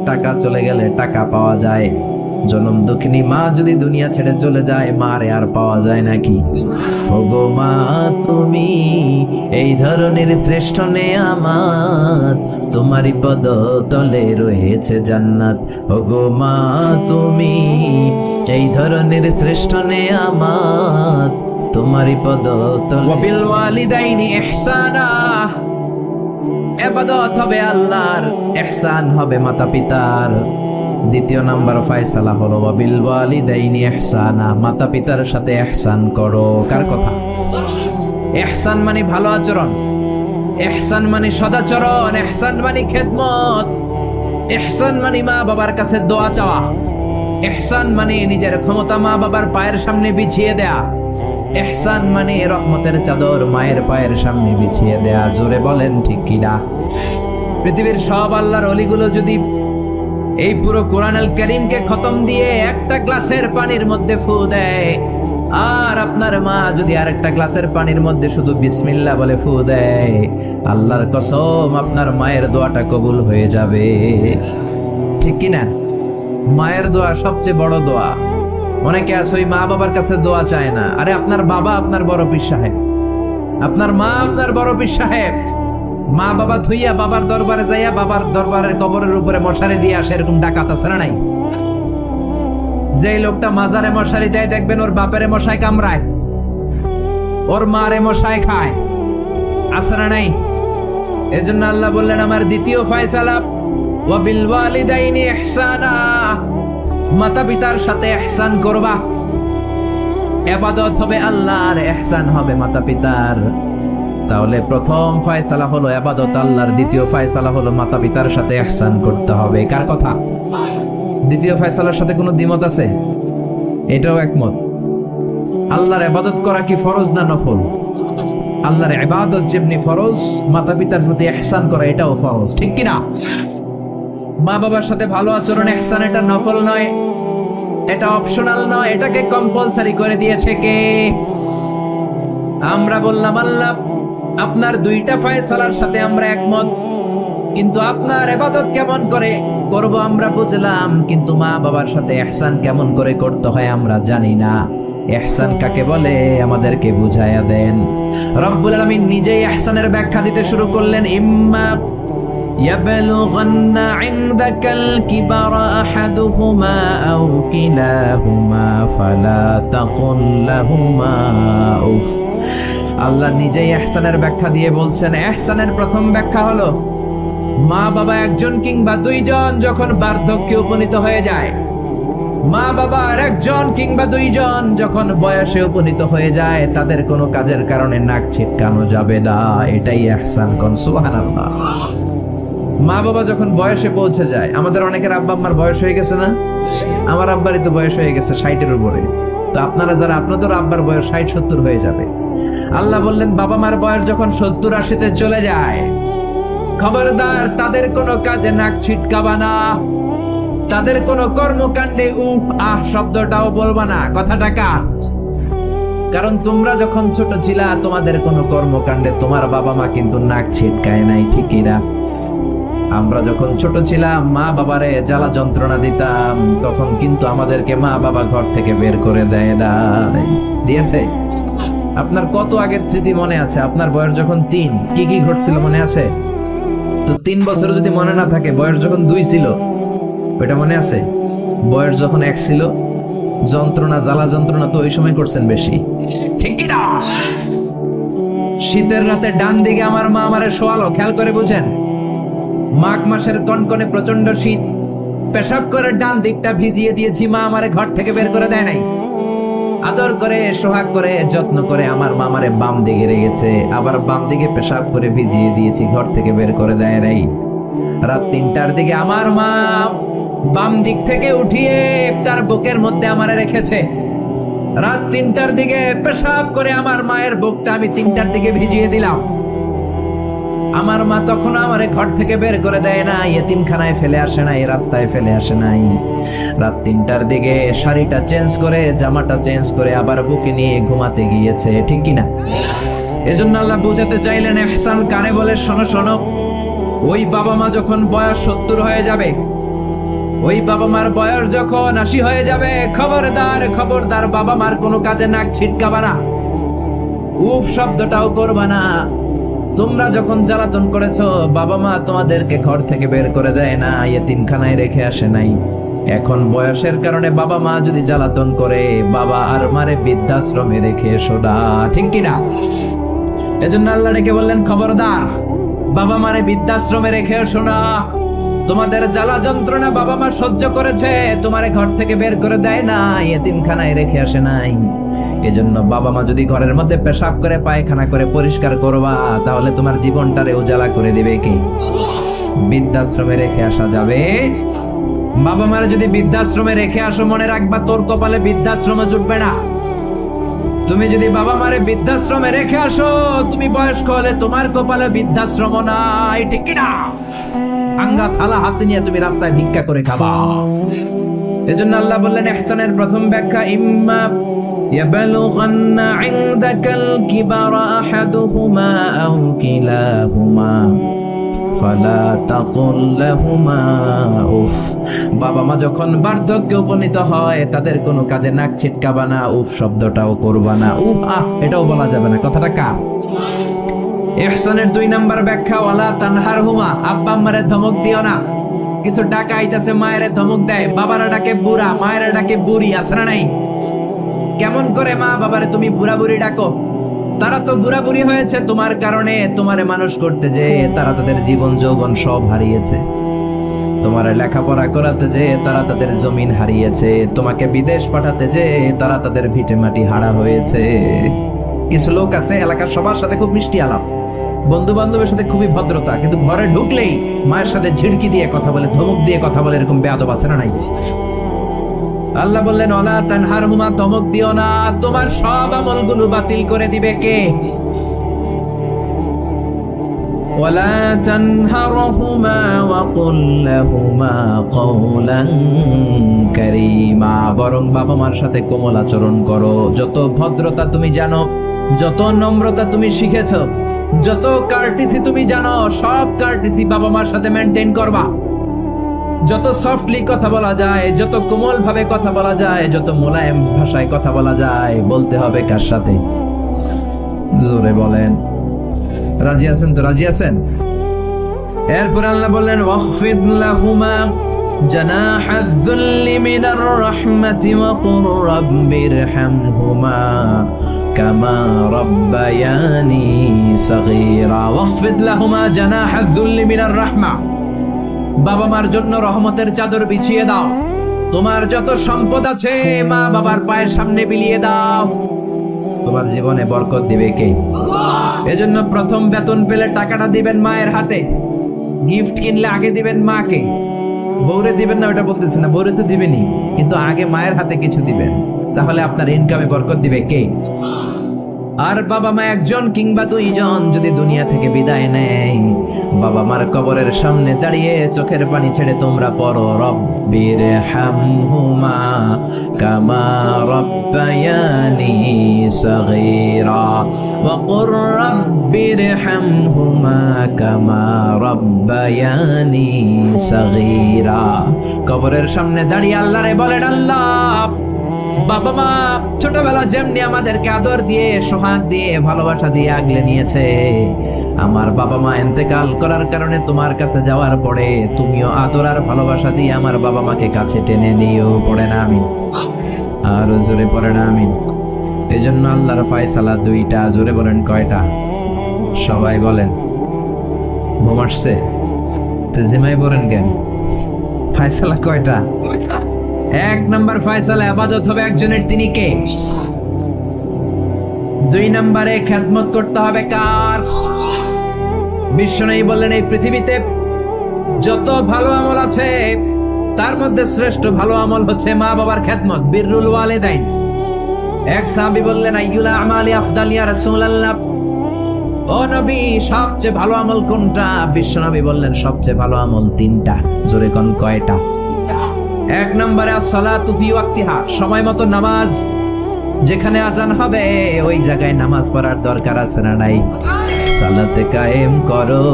টাকা চলে গেলে টাকা পাওয়া যায়, জনম দুঃখিনী মা যদি দুনিয়া ছেড়ে চলে যায়, মারে আর পাওয়া যায় নাকি? ওগো মা তুমি এই ধরনের শ্রেষ্ঠ নেয়ামত, তোমারই পদ তলে রয়েছে জান্নাত। ওগো মা তুমি এই ধরনের শ্রেষ্ঠ নেয়ামত, তোমারই পদ তলে। ওয়াবিল ওয়ালিদাইনি ইহসানা, ইবাদত হবে আল্লাহর, ইহসান হবে মাতা পিতার। দ্বিতীয় নাম্বার ফয়সালা হলো ওয়াবিল ওয়ালিদাইনি ইহসানা, মাতা পিতার সাথে ইহসান করো। কার কথা? ইহসান মানে ভালো আচরণ, ইহসান মানে সদাচরণ, ইহসান মানে খেদমত, ইহসান মানে মা বাবার কাছে দোয়া চাওয়া, ইহসান মানে নিজের ক্ষমতা মা বাবার পায়ের সামনে বিছিয়ে দেয়া, ইহসান মানে রহমতের চাদর মায়ের পায়ের সামনে বিছিয়ে দেয়া। জোরে বলেন ঠিক কিনা? পৃথিবীর সব আল্লাহর ওলিগুলো যদি এই পুরো কোরআনুল কারীমকে খতম দিয়ে একটা গ্লাসের পানির মধ্যে ফু দেয়, আর আপনার মা যদি আরেকটা গ্লাসের পানির মধ্যে শুধু বিসমিল্লাহ বলে ফু দেয়, আল্লাহর কসম আপনার মায়ের দোয়াটা কবুল হয়ে যাবে। ঠিক কিনা? মায়ের দোয়া সবচেয়ে বড় দোয়া। অনেকে আছে ওই মা বাবার কাছে দোয়া চায় না। আরে আপনার বাবা আপনার বড় পীর সাহেব, আপনার মা আপনার বড় পীর সাহেব। মা বাবা থুইয়া বাবার দরবারে যাইয়া বাবার দরবারের কবরের উপরে মশারি দিয়ে আসে, এরকম ডাকাত আছে না নাই? যে লোকটা মাজারে মশারি দেয় দেখবেন ওর বাপেরে মশায় কামড়ায়, ওর মারে মশায় খায়, আছে না নাই? এজন্য আল্লাহ বললেন আমার দ্বিতীয় ফয়সালা ওয়াবিল ওয়ালিদাইনি ইহসানা, মাতা পিতার সাথে ইহসান করবা। ইবাদত হবে আল্লাহর, ইহসান হবে মাতা পিতার। তাহলে প্রথম ফয়সালা হলো ইবাদত আল্লাহর, দ্বিতীয় ফয়সালা হলো মাতা পিতার সাথে ইহসান করতে হবে। কার কথা? দ্বিতীয় ফয়সালার সাথে কোনো দ্বিমত আছে? এটাও একমত। আল্লাহর ইবাদত করা কি ফরজ না নফল? আল্লাহর ইবাদত যেমনি ফরজ, মাতা পিতার প্রতি ইহসান করা এটাও ফরজ। ঠিক কিনা? মা বাবার সাথে ভালো আচরণ ইহসান, এটা নফল নয়, এটা অপশনাল নয়, এটাকে কম্পালসারি করে দিয়েছে কে? আমরা বললাম আল্লাহ আপনার দুইটা ফয়সালার সাথে আমরা একমত, কিন্তু আপনার ইবাদত কেমন করে করব আমরা বুঝলাম, কিন্তু মা বাবার সাথে ইহসান কেমন করে করতে হয় আমরা জানি না। ইহসান কাকে বলে আমাদেরকে বুঝায়া দেন। রব্বুল আলামিন নিজেই ইহসানের ব্যাখ্যা দিতে শুরু করলেন। ইম্মা يبلغن عندك الكبر أحدهما أو كلاهما فلا تقل لهما أف। আল্লাহ নিজেই ইহসানের ব্যাখ্যা দিয়ে বলছেন, ইহসানের প্রথম ব্যাখ্যা হলো মা বাবা একজন কিংবা দুইজন যখন বার্ধক্যে উপনীত হয়ে যায়, মা বাবার একজন কিংবা দুইজন যখন বয়সে উপনীত হয়ে যায়, তাদের কোনো কাজের কারণে নাক ছিটকানো যাবে না। এটাই ইহসান। কোন সুবহানাল্লাহ। মা বাবা যখন বয়সে পৌঁছে যায়, আমাদের অনেকের আব্বা আম্মার বয়স হয়ে গেছে না? আমার আব্বারই তো বয়স হয়ে গেছে 60-এর উপরে। তো আপনারা যারা, আপনাদের আব্বার বয়স 60-70 হয়ে যাবে। আল্লাহ বললেন বাবা মার বয়স যখন 70-80-তে চলে যায়, খবরদার তাদের কোনো কাজে নাক ছিটকাবা না, তাদের কোনো কর্মকাণ্ডে উফ আহ শব্দটাও বলবা না। কথাটা কার? কারণ তোমরা যখন ছোট ছিলা তোমাদের কোনো কর্মকাণ্ডে তোমার বাবা মা কিন্তু নাক ছিটকায় নাই। ঠিকই না? আমরা যখন ছোট ছিলাম মা বাবারে জ্বালা যন্ত্রণা দিতাম, তখন কিন্তু আমাদেরকে মা বাবা ঘর থেকে বের করে দেয় না, দিয়েছে? আপনার কত আগের স্মৃতি মনে আছে? আপনার বয়স যখন 3 কি কি ঘটছিল মনে আছে? তো 3 বছর যদি মনে না থাকে, বয়স যখন 2 ছিল ওইটা মনে আছে? বয়স যখন 1 ছিল, যন্ত্রণা জ্বালা যন্ত্রণা তো ওই সময় করছেন বেশি। ঠিক কি না? শীতের রাতে ডান দিকে আমার মা আমারে শোয়ালো, খেয়াল করে বুঝেন। মাঘ মাসের কনকনে প্রচন্ড শীত, পেশাব করে ডান দিকটা ভিজিয়ে দিয়েছি, মা আমারে ঘর থেকে বের করে দেয় নাই। আদর করে সোহাগ করে যত্ন করে আমার মা আমারে বাম দিকে রেখেছে, আবার বাম দিকে পেশাব করে ভিজিয়ে দিয়েছি, ঘর থেকে বের করে দেয় নাই। রাত 3টার দিকে আমার মা বাম দিক থেকে উঠিয়ে তার বুকের মধ্যে আমারে রেখেছে। রাত 3টার দিকে পেশাব করে আমার মায়ের বুকটা আমি 3টার দিকে ভিজিয়ে দিলাম। আমার মা তখন আমারে ঘর থেকে বের করে দেয় না, ইয়েতিমখানায় ফেলে আসে নাই, রাস্তায় ফেলে আসে নাই। রাত 3টার দিকে শাড়িটা চেঞ্জ করে, জামাটা চেঞ্জ করে আবার বুকে নিয়ে ঘুমাতে গিয়েছে। ঠিক কিনা? এজন্য আল্লাহ বুঝাতে চাইলেন ইহসান কারে বলে। শোনো শোনো, ওই বাবা মা যখন বয়স 70 হয়ে যাবে, ওই বাবা মার বয়স যখন 80 হয়ে যাবে, খবরদার খবরদার বাবা মার কোনো কাজে নাক ছিটকাবা না, উফ শব্দটাও করবা না। তোমরা যখন জ্বালাতন করেছো, বাবা মা তোমাদেরকে ঘর থেকে বের করে দেয় না, এতিমখানায় রেখে আসে নাই। এখন বয়সের কারণে বাবা মা যদি জ্বালাতন করে, বাবা আর মারে বৃদ্ধাশ্রমে রেখে এসো না, ঠিক কিনা? এজন্য আল্লাহ ডেকে বললেন, খবরদার বাবা মারে বৃদ্ধাশ্রমে রেখে এসো না। তোমাদের জ্বালা যন্ত্রণা বাবা মা সহ্য করেছে, তোমারে ঘর থেকে বের করে দেয় না, এতিমখানায় রেখে আসে নাই। এজন্য বাবা মা যদি ঘরের মধ্যে পেশাব করে, পায়খানা করে পরিষ্কার করবা, তাহলে তোমার জীবনটারে উজালা করে দিবে কে? বৃদ্ধাশ্রমে রেখে আসা যাবে? বাবা মারে যদি বৃদ্ধাশ্রমে রেখে আসো, মনে রাখবা তোর কপালে বৃদ্ধাশ্রমে জুটবে না। তুমি যদি বাবা মারে বৃদ্ধাশ্রমে রেখে আসো, তুমি বয়স্ক হলে তোমার কপালে বৃদ্ধাশ্রম নাই, ঠিক কিনা? আঙ্গা থালা হাতে নিয়ে তুমি রাস্তায় ভিক্ষা করে খাবা। এজন্য আল্লাহ বললেন, ইহসানের প্রথম ব্যাখ্যা, ইম্মা ইয়াবলুগান্না ইনদাকাল কিবারা আহাদুহুমা আও কিলাহুমা ফালা তাকুল লাহুমা উফ। বাবা মা যখন বার্ধক্যে উপনীত হয়, তাদের কোনো কাজে নাক ছিটকাবা না, উফ শব্দটাও করবা না, উফ আহ এটাও বলা যাবে না। কথাটা কার? ইহসানের 2 নাম্বার ব্যাখ্যা, ওয়ালা তানহারহুমা, আব্বা আম্মারে ধমক দিও না। কিছু টাকা আইতাছে, মায়েরে ধমক দেয়, বাবারা ডাকে বুড়া, মায়েরা ডাকে বুড়ি, আসরা নাই? কেমন করে মা বাবারে তুমি বুড়া বুড়ি ডাকো? তারা তো বুড়া বুড়ি হয়েছে তোমার কারণে। তোমারে মানুষ করতে যে তারা তাদের জীবন যৌবন সব হারিয়েছে, তোমার লেখাপড়া করাতে যে তারা তাদের জমিন হারিয়েছে, তোমাকে বিদেশ পাঠাতে যে তারা তাদের ভিটে মাটি হারা হয়েছে। কিছু লোক আছে এলাকার সবার সাথে খুব মিষ্টি আলাপ, বন্ধু বান্ধবের সাথে খুবই ভদ্রতা, কিন্তু ঘরে ঢুকলেই মায়ের সাথে ঝিড়কি দিয়ে কথা বলে, ধমক দিয়ে কথা বলে, এরকম বেয়াদব আছে না নাই? আল্লাহ বললেন, ওয়ালা তানহারহুমা, ধমক দিও না, তোমার সব আমলগুলো বাতিল করে দিবে কে? ওয়ালা তানহারহুমা ওয়া কুল লাহুমা কওলান কারীমা, বরং বাবা মার সাথে কোমল আচরণ করো। যত ভদ্রতা তুমি জানো, যত নম্রতা তুমি শিখেছো, যত কার্টিসি তুমি জানো, সব কার্টিসি বাবা মার সাথে মেইনটেইন করবা। যত সফটলি কথা বলা যায়, যত কোমল ভাবে কথা বলা যায়, যত মোলায়েম ভাষায় কথা বলা যায়, বলতে হবে কার সাথে? জোরে বলেন, রাজি আছেন তো? রাজি আছেন? এরপর আল্লাহ বললেন, ওয়াখফিদ লাহুমা জানাহায যুল্লি মিনার রাহমাতি ওয়া কুর রাব্বিরহামহুমা কামা রাব্বায়ানি সাগীরা। ওয়াখফিদ লাহুমা জানাহায যুল্লি মিনার রাহমা, বাবা মার জন্য রহমতের চাদর বিছিয়ে দাও। তোমার যত সম্পদ আছে মা বাবার পায়ের সামনে বিলিয়ে দাও, তোমার জীবনে বরকত দিবে কে? এজন্য প্রথম বেতন পেলে টাকাটা দিবেন মায়ের হাতে, গিফট কিনলে আগে দিবেন মাকে। বউরে দিবেন না ওটা বলতেছে না, বউরে তো দিবেনই, কিন্তু আগে মায়ের হাতে কিছু দিবেন, তাহলে আপনার ইনকামে বরকত দিবে কে? আর বাবা মা একজন কিংবা 2 জন যদি দুনিয়া থেকে বিদায় নেয়, বাবা মার কবরের সামনে দাঁড়িয়ে চোখের পানি ছেড়ে তোমরা পড়ো, রব্বিরহামহুমা কামা রাব্বায়ানি সাগীরা ওয়া কুর রাব্বিরহামহুমা কামা রাব্বায়ানি সাগীরা। কবরের সামনে দাঁড়িয়ে আল্লাহরে বলেন, আল্লাহ বাবা মা ছোটবেলা যেমনি আমাদেরকে আদর দিয়ে, সোহাগ দিয়ে, ভালোবাসা দিয়ে আগলে নিয়েছে, আমার বাবা মা ইন্তেকাল করার কারণে তোমার কাছে যাওয়ার পরে তুমিও আদর আর ভালোবাসা দিয়ে আমার বাবা মাকে কাছে টেনে নিও। পড়ে না আমিন? আর জোরে পড়ে না আমিন? এই জন্য আল্লাহর ফয়সালা 2টা। জোরে বলেন, কয়টা? সবাই বলেন। ঘুম আসছে তো জিমাই পড়েন কেন? ফয়সালা কয়টা? 1 নাম্বার ফয়সালা, ইবাদত হবে একজনের, তিনি কে? 2 নম্বরে খেদমত করতে হবে কার? বিশ্বনবী বললেন, এই পৃথিবীতে যত ভালো আমল আছে তার মধ্যে শ্রেষ্ঠ ভালো আমল হচ্ছে মা বাবার খেদমত, বিররুল ওয়ালিদাইন। এক সাহাবী বললেন, আইয়ুল আমালি আফদাল ইয়া রাসূলুল্লাহ, ও নবী সবচেয়ে ভালো আমল কোনটা? বিশ্বনবী বললেন, সবচেয়ে ভালো আমল 3টা। জোরে কোন কয়টা? 1 নম্বরে as-সালাতু ফি ওয়াক্তিহা, সময় মতো নামাজ। যেখানে আজান হবে ওই জায়গায় নামাজ পড়ার দরকার আছে না নাই? সালাতে কায়েম করো,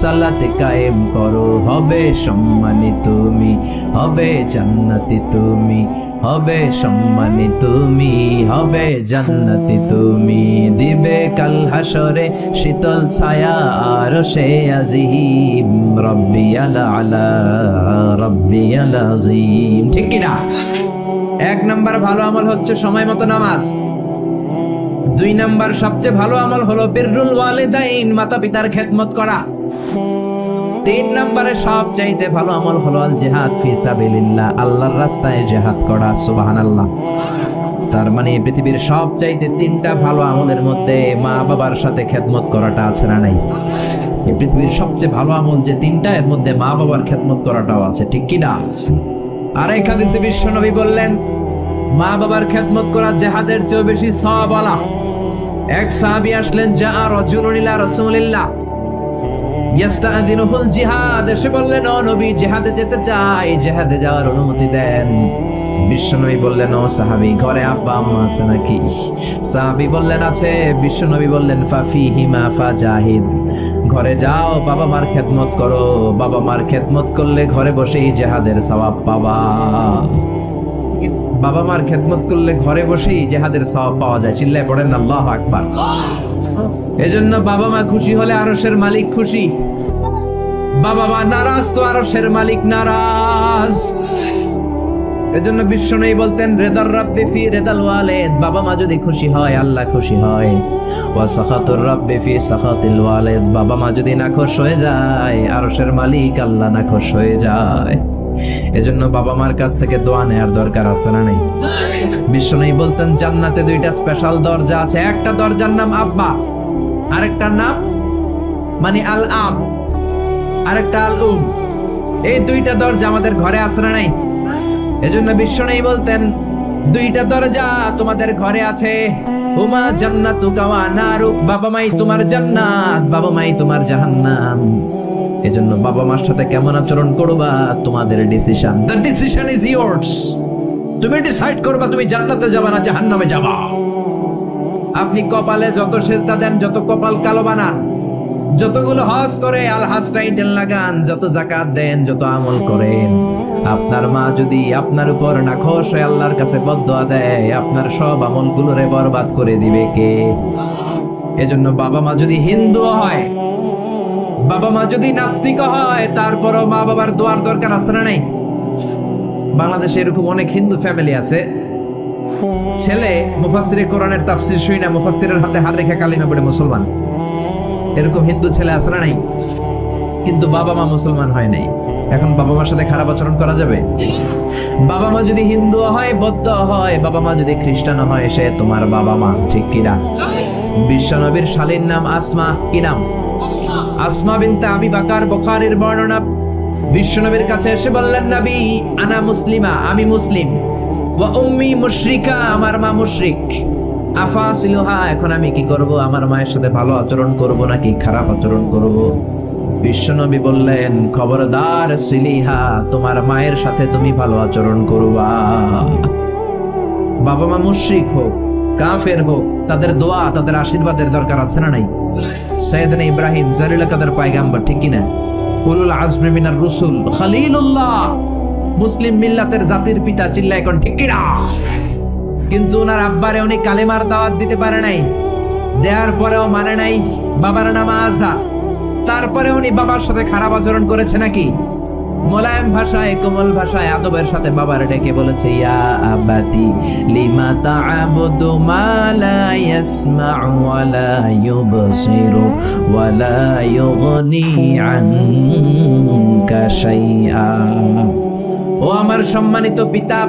সালাতে কায়েম করো, হবে সম্মানিত তুমি হবে জান্নাতি তুমি, হবে সম্মানী তুমি, হবে জান্নাতি তুমি। দিবে কাল হাসরে শীতল ছায়া আরশে আজিম, রব্বিয়াল আলা রব্বিয়াল আযীম। ঠিক কি না? এক নাম্বার ভালো আমল হচ্ছে সময় মতো নামাজ। দুই নাম্বার সবচেয়ে ভালো আমল হলো বিররুল ওয়ালিদাইন, মাতা পিতার খেদমত করা। তিন নম্বরে সবচাইতে ভালো আমল হলো আল জিহাদ ফি সাবিলিল্লাহ, আল্লাহর রাস্তায় জিহাদ করা। সুবহানাল্লাহ। তার মানে পৃথিবীর সবচাইতে তিনটা ভালো আমলের মধ্যে মা বাবার সাথে খেদমত করাটা আছে না নাই? এই পৃথিবীর সবচেয়ে ভালো আমল যে তিনটা, এর মধ্যে মা বাবার খেদমত করাটাও আছে। ঠিক কি না? আরেক হাদিসে বিশ্বনবী বললেন, মা বাবার খেদমত করা জিহাদের চেয়ে বেশি সওয়াবওয়ালা। এক সাহাবী আসলেন, জা রাজুলুন ইলা রাসূলিল্লাহ ইয়াস্তাযিনুহুল জিহাদ, এসে বললেন, ও নবী, জিহাদে যেতে চাই, জিহাদে যাওয়ার অনুমতি দেন। বিশ্বনবী বললেন, ও সাহাবী, ঘরে আব্বা আম্মা আছে নাকি? সাহাবী বললেন, আছে। বিশ্বনবী বললেন, ফাফিহিমা ফাজাহিদ, ঘরে যাও, বাবা মার খেদমত করো। বাবা মার খেদমত করলে ঘরে বসেই জিহাদের সওয়াব পাবা। বাবা মার খেদমত করলে ঘরে বসেই জিহাদের সওয়াব পাওয়া যায়। চিল্লায় পড়েন আল্লাহু আকবার। এজন্য বাবা মা খুশি হলে আরশের মালিক খুশি, বাবা মা নারাজ তো আরশের মালিক নারাজ। এজন্য বিশ্বনবী বলতেন, রিদার রাব্বি ফি রিদাল ওয়ালিদ, বাবা মা যদি খুশি হয় আল্লাহ খুশি হয়। ওয়া সাখাতুর রাব্বি ফি সাখাতিল ওয়ালিদ, বাবা মা যদি নাখুশ হয়ে যায় আরশের মালিক আল্লাহ নাখুশ হয়ে যায়। এজন্য বাবা মার কাছ থেকে দোয়া নেওয়ার দরকার আছে না নাই? বিশ্বনবী বলতেন, জান্নাতে দুইটা স্পেশাল দরজা আছে। একটা দরজার নাম আব্বা, আরেকটার নাম মানে আল আব, আরেকটা আল উম। এই দুইটা দরজা আমাদের ঘরে আছে না নাই? এজন্য বিশ্বনবী বলতেন, দুইটা দরজা তোমাদের ঘরে আছে। হুমা জান্নাতুকা ওয়া নারুক, বাবা মাই তোমার জান্নাত, বাবা মাই তোমার জাহান্নাম। এজন্য বাবা মার সাথে কেমন আচরণ করবা তোমাদের decision. The decision is years. তুমি ডিসাইড করবা তুমি জান্নাতে যাবা না জাহান্নামে যাবা। আপনি কপালে যত সেজদা দেন, যত কপাল কালো বানান, যতগুলো হজ করে আল হজ টাইটেল লাগান, যত যাকাত দেন, যত আমল করেন, আপনার মা যদি আপনার উপর নাখোশ হয়ে আল্লাহর কাছে বদদোয়া দেয়, আপনার সব আমলগুলোরে বরবাদ করে দিবে কে? এজন্য বাবা মা যদি হিন্দু হয়, বাবা মা যদি নাস্তিক হয়, তারপরও মা বাবার দোয়ার দরকার আছে না নাই? বাংলাদেশে এরকম অনেক হিন্দু ফ্যামিলি আছে, ছেলে মুফাসসিরে কোরআনের তাফসীর শুই না, মুফাসসিরের হাতে হাত রেখে কালিমা পড়ে মুসলমান। এরকম হিন্দু ছেলে আছে না নাই? কিন্তু বাবা মা মুসলমান হয় নাই। এখন বাবা মার সাথে খারাপ আচরণ করা যাবে? বাবা মা যদি হিন্দু হয়, বৌদ্ধ হয়, বাবা মা যদি খ্রিস্টান হয়, সে তোমার বাবা মা। ঠিক কিনা? বিশ্বনবীর শালীর নাম আসমা। কি নাম? আসমা বিনতে আবি বকর, বুখারীর বর্ণনা। বিশ্বনবীর কাছে এসে বললেন, নবী, আনা মুসলিমা, আমি মুসলিম, ওয়া উম্মি মুশরিকা, আমার মা মুশরিক, আফাসিলুহা, এখন আমি কি করব? আমার মায়ের সাথে ভালো আচরণ করব নাকি খারাপ আচরণ করব? বিশ্বনবী বললেন, খবরদার সিলিহা, তোমার মায়ের সাথে তুমি ভালো আচরণ করবা। বাবা মা মুশরিক হোক, কাফের হোক, তাদের দোয়া, তাদের আশীর্বাদের দরকার আছে না নাই? সাইয়েদনা ইব্রাহিম জালিল কাদের পয়গাম্বর, ঠিক কি না? উলুল আজমি মিনার রুসুল, খলিলুল্লাহ, মুসলিম মিল্লাতের জাতির পিতা। চিল্লায় এখন ঠিক কি না? কিন্তু ওনার আব্বারে উনি কালেমার দাওয়াত দিতে পারে নাই, দেওয়ার পরেও মানে নাই। বাবার নাম আযা, তারপরে উনি বাবার সাথে খারাপ আচরণ করেছে নাকি? মোলায়েম ভাষায়, কোমল ভাষায়, আদবের সাথে বাবার ডেকে বলেছে, ইয়া আবাতি লিমা তা'বুদু মা লা ইয়াসমা'ু ওয়া লা ইউবসিরু ওয়া লা ইউগনি আনকা শাইআ। ও আমার সম্মানিত পিতা,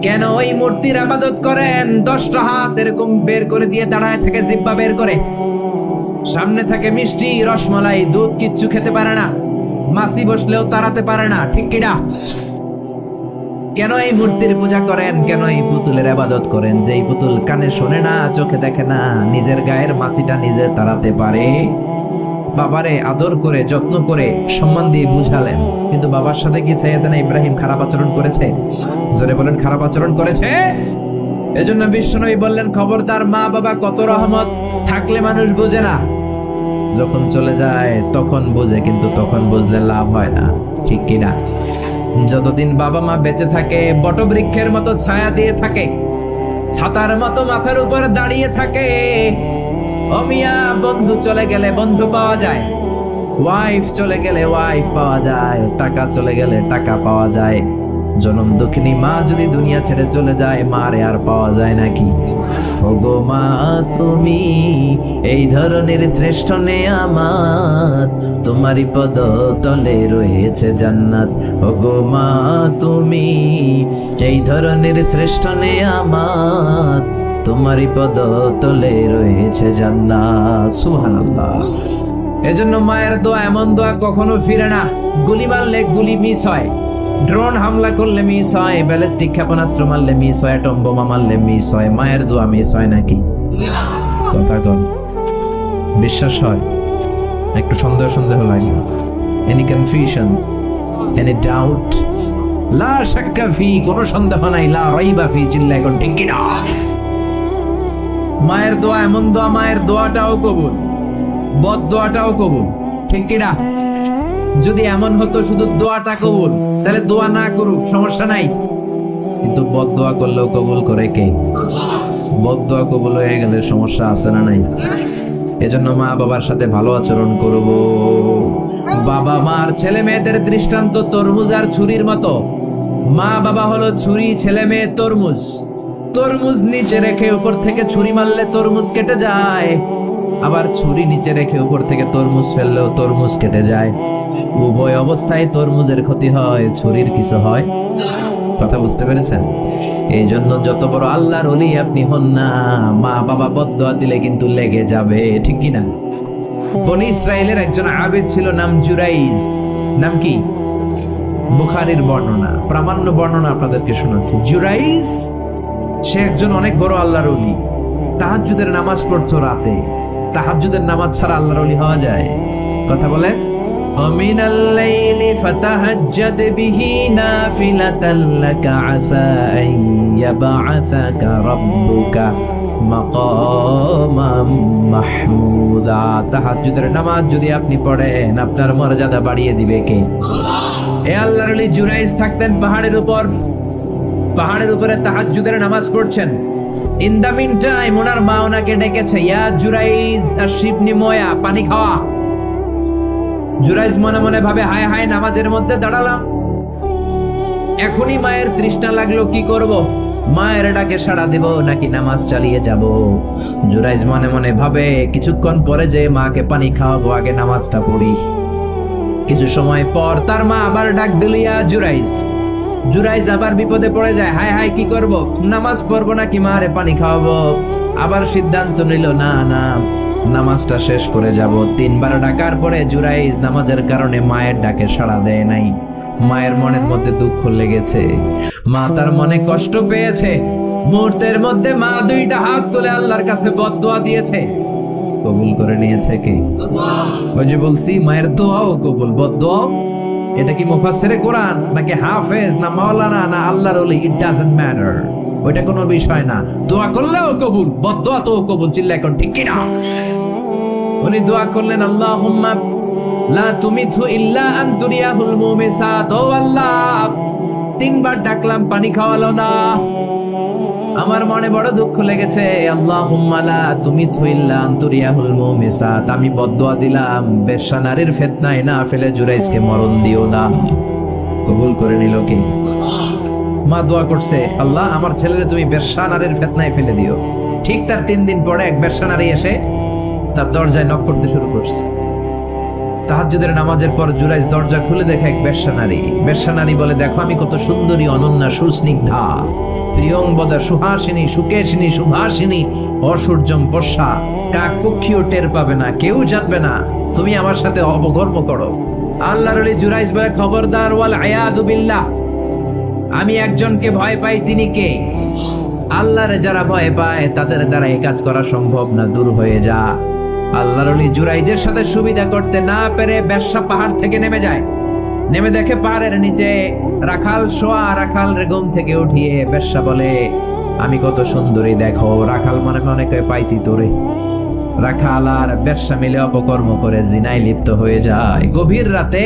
কেন ওই মূর্তির ইবাদত করেন? 10টা হাত এরকম বের করে দিয়ে দাঁড়ায় থাকে, জিহ্বা বের করে, সামনে থাকে মিষ্টি, রসমালাই, দুধ, কিচ্ছু খেতে পারে না, মাছি বসলেও তাড়াতে পারে না। ঠিক কিনা? কেন এই মূর্তির পূজা করেন? কেন এই পুতুলের ইবাদত করেন? যে এই পুতুল কানে শোনে না, চোখে দেখে না, নিজের গায়ের মাছিটা নিজে তাড়াতে পারে। বাবারে আদর করে, যত্ন করে, সম্মান দিয়ে বুঝালেন। কিন্তু বাবার সাথে কি সাইয়েদনা ইব্রাহিম খারাপ আচরণ করেছে? জোরে বলেন, খারাপ আচরণ করেছে। এজন্য বিশ্বনবী বললেন, খবরদার, মা বাবা কত রহমত, থাকলে মানুষ বোঝে না, যখন চলে যায় তখন বোঝে, কিন্তু তখন বুঝলে লাভ হয় না। ঠিক কিনা? যতদিন বাবা মা বেঁচে থাকে বটবৃক্ষের মতো ছায়া দিয়ে থাকে, ছাতার মতো মাথার উপর দাঁড়িয়ে থাকে। ও মিয়া, বন্ধু চলে গেলে বন্ধু পাওয়া যায়, ওয়াইফ চলে গেলে ওয়াইফ পাওয়া যায়, টাকা চলে গেলে টাকা পাওয়া যায়। জনম দুঃখিনী মা যদি দুনিয়া ছেড়ে চলে যায়, মারে আর পাওয়া যায় নাকি? ওগো মা তুমি এই ধরনের শ্রেষ্ঠ নেয়ামত, তোমারই পদ তলে রয়েছে জান্নাত। ওগো মা তুমি এই ধরনের শ্রেষ্ঠ নেয়ামত, তোমারই পদ তলে রয়েছে জান্নাত। সুবহানাল্লাহ। এজন্য মায়ের দোয়া এমন দোয়া কখনো ফিরে না। গুলি মারলে গুলি মিস হয়, ড্রোন হামলা করলে মিস হয়, ব্যালিস্টিক ক্ষেপণাস্ত্র মারলে মিস হয়, অ্যাটম বোমা মারলে মিস হয়, মায়ের দোয়া মিস হয় নাকি? কথা কন, বিশ্বাস হয়? একটু সন্দেহ সন্দেহ লাগে? Any confusion, any doubt? লা শাক্কা ফি, কোনো সন্দেহ নাই, লা রাইবা ফি, চিল্লায় কোন ঠিক কি না? মায়ের দোয়া এমন দোয়া, মায়ের দোয়াটাও কবুল, বদ দোয়াটাও কবুল, ঠিক কি না? যদি এমন হতো শুধু দোয়াটা কবুল, তাহলে দোয়া না করুক সমস্যা নাই, কিন্তু বদ দোয়া করলেও কবুল করে কে? বদ দোয়া কবুল হয়ে গেলে সমস্যা আছে না নাই? এজন্য মা বাবার সাথে ভালো আচরণ করব। বাবা মার ছেলে মেয়েদের দৃষ্টান্ত তরমুজ আর ছুরির মতো। মা বাবা হলো ছুরি, ছেলে মেয়ে তরমুজ। তরমুজ নিচে রেখে উপর থেকে ছুরি মারলে তরমুজ কেটে যায়, আবার ছুরি নিচে রেখে উপর থেকে তরমুজ ফেললেও তরমুজ কেটে যায়। উভয় অবস্থায় তরমুজের ক্ষতি হয়, ছুরির কিছু হয়। কথা বুঝতে পেরেছেন? এই জন্য যত বড় আল্লাহর ওলি আপনি হন না, মা বাবা বদদোয়া দিলে কিন্তু লেগে যাবে, ঠিক কি না? বনি ইসরায়েলের একজন আবেদ ছিল, নাম জুরাইজ। নাম কি? বুখারীর বর্ণনা, প্রামাণ্য বর্ণনা আপনাদেরকে শোনাচ্ছি। জুরাইজ সে একজন অনেক বড় আল্লাহর ওলি। তাহাজ্জুদের নামাজ পড়তো রাতে। তাহাজ্জুদের নামাজ ছাড়া আল্লাহর ওলি হওয়া যায়? কথা বলে। ومن الليل فتهجد به نافلة لك عسى أن يبعثك ربك مقاما محمودا। তাহাজ্জুদের নামাজ যদি আপনি পড়েন, আপনার মর্যাদা বাড়িয়ে দিবে কে? এ আল্লাহর ওলি জুরাইজ থাকতেন পাহাড়ের উপর। পাহাড়ের উপরে তাহাজ্জুদের নামাজ পড়ছেন। ইন দা মিন টাইম ওনার মা ওনাকে ডেকেছে, ইয়া জুরাইজ আশরিবনি ময়া, পানি খাওয়া। জুরাইজ মনে মনে ভাবে, হায় হায়, নামাজের মধ্যে দাঁড়ালাম, এখনই মায়ের তৃষ্ণা লাগলো, কি করব? মায়ের ডাকে সাড়া দেব নাকি নামাজ চালিয়ে যাব? জুরাইজ মনে মনে ভাবে, কিছুক্ষণ পরে যে মাকে পানি খাওয়াবো, আগে নামাজটা পড়ি। কিছু সময় পর তার মা আবার ডাক দিল, ইয়া জুরাইজ। জুরাইজ আবার বিপদে পড়ে যায়, হায় হায়, কি করব? নামাজ পড়বো নাকি মারে পানি খাওয়াবো? আবার সিদ্ধান্ত নিল, না না, নামাজটা শেষ করে যাব। 3 বার ডাকার পরে জুরাইজ নামাজের কারণে মায়ের ডাকে সাড়া দেয় নাই। মায়ের মনের মধ্যে দুঃখ লেগেছে, মা তার মনে কষ্ট পেয়েছে। মুহূর্তের মধ্যে মা 2টা হাত তুলে আল্লাহর কাছে বদদোয়া দিয়েছে। কবুল করে নিয়েছে কে? ওই যে বলছি, মায়ের দোয়াও কবুল, বদদোয়াও। এটা কি মুফাসসিরে কোরআন নাকি হাফেজ না মাওলানা না আল্লাহর ওলি, ইট ডাজন্ট ম্যাটার। ওইটা কোনো বিষয় না। দোয়া করলেও কবুল, বদদোয়া তো কবুল, চিল্লা এখন ঠিক কি না? উনি দোয়া করলেন, আল্লাহুম্মা লা তুমিতহু ইল্লা আন তুরিয়াহুল মুমিসাত। ও আল্লাহ, 3 বার ডাকলাম, পানি খাওয়ালো না, আমার মনে বড় দুঃখ লেগেছে। আল্লাহুম্মা লা তুমিতহু ইল্লা আন তুরিয়াহুল মুমিসাত, আমি বদদোয়া দিলাম, বেশ্যা নারীর ফিতনায় না ফেলে জুরাইজকে মরণ দিও না। কবুল করে নিল কে? মা দোয়া করছে, আল্লাহ আমার ছেলেরে তুমি বেশ্যা নারীর ফিতনায় ফেলে দিও। ঠিক তার 3 দিন পরে এক বেশ্যা নারী এসে তার দরজায় নক করতে শুরু করছে। তাহাজ্জুদের নামাজের পর জুরাইজ দরজা খুলে দেখে এক বেশ্যা নারী। বেশ্যা নারী বলে, দেখো আমি কত সুন্দরী, অনন্যা, সুস্নিগ্ধা, প্রিয়ংবদা, সুহাসিনী, সুকেশিনী, সুভাসিনী, অসূর্যম বর্ষা, কাক পক্ষীও টের পাবে না, কেউ জানবে না, তুমি আমার সাথে অপকর্ম করো। আল্লাহর ওলি জুরাইজ বলে, খবরদার, ওয়াল আয়াদু বিল্লাহ, আমি একজনকে ভয় পাই, তিনি কে? আল্লাহরে যারা ভয় পায় তাদের দ্বারা এই কাজ করা সম্ভব না, দূর হয়ে যা। আল্লাহর ওলি জুরাইজের সাথে সুবিধা করতে না পেরে বেশ্যা পাহাড় থেকে নেমে যায়। নেমে দেখে পাহাড়ের নিচে রাখাল শোয়া। রাখাল ঘুম থেকে উঠিয়ে বেশ্যা বলে, আমি কত সুন্দরী দেখো। রাখাল মনে মনে কয়, পাইছি তোরে। রাখাল আর বেশ্যা মিলে অপকর্ম করে জিনায় লিপ্ত হয়ে যায়। গভীর রাতে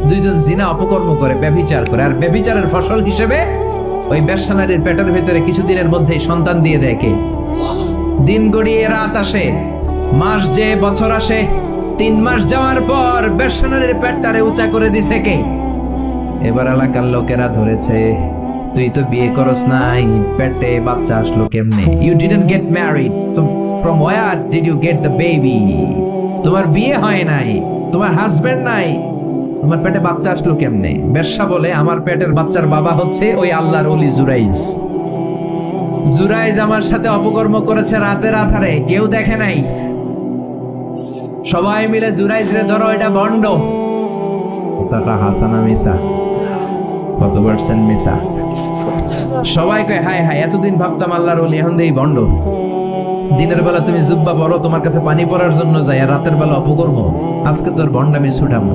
দুইজন জিনা অপকর্ম করে, ব্যভিচার করে, আর ব্যভিচারের ফসল হিসেবে ওই বেশ্যা নারীর পেটের ভেতরে কিছুদিনের মধ্যেই সন্তান দিয়ে দেয় কে? দিন গড়িয়ে রাত আসে, মাস যে বছর আসে, 3 মাস যাওয়ার পর বেশ্যা নারীর পেটটারে উঁচা করে দিছে কে? এবার এলাকার লোকেরা ধরেছে, তুই তো বিয়ে করস নাই, পেটে বাচ্চা আসলো কেমনে? You didn't get married, so from where did you get the baby? তোমার বিয়ে হয় নাই, তোমার হাজবেন্ড নাই, তোমার পেটে বাচ্চা আসলো কেমনে? বেশ্যা বলে, আমার পেটের বাচ্চার বাবা হচ্ছে ওই আল্লাহর ওলি জুরাইজ। জুরাইজ আমার সাথে অপকর্ম করেছে রাতের আধারে, কেউ দেখে নাই। সবাই মিলে জুরাইজ রে ধরো, এটা ভণ্ড। কথাটা হাসানা মিসা? কত পার্সেন্ট মিসা? সবাই কয় হায় হায়, এতদিন ভাবতাম আল্লাহর ওলি, এখন দেই ভণ্ড। দিনের বেলা তুমি জুব্বা পরো, তোমার কাছে পানি পড়ার জন্য যাই, আর রাতের বেলা অপকর্ম। আজকে তোর ভণ্ডামি ছুটাম।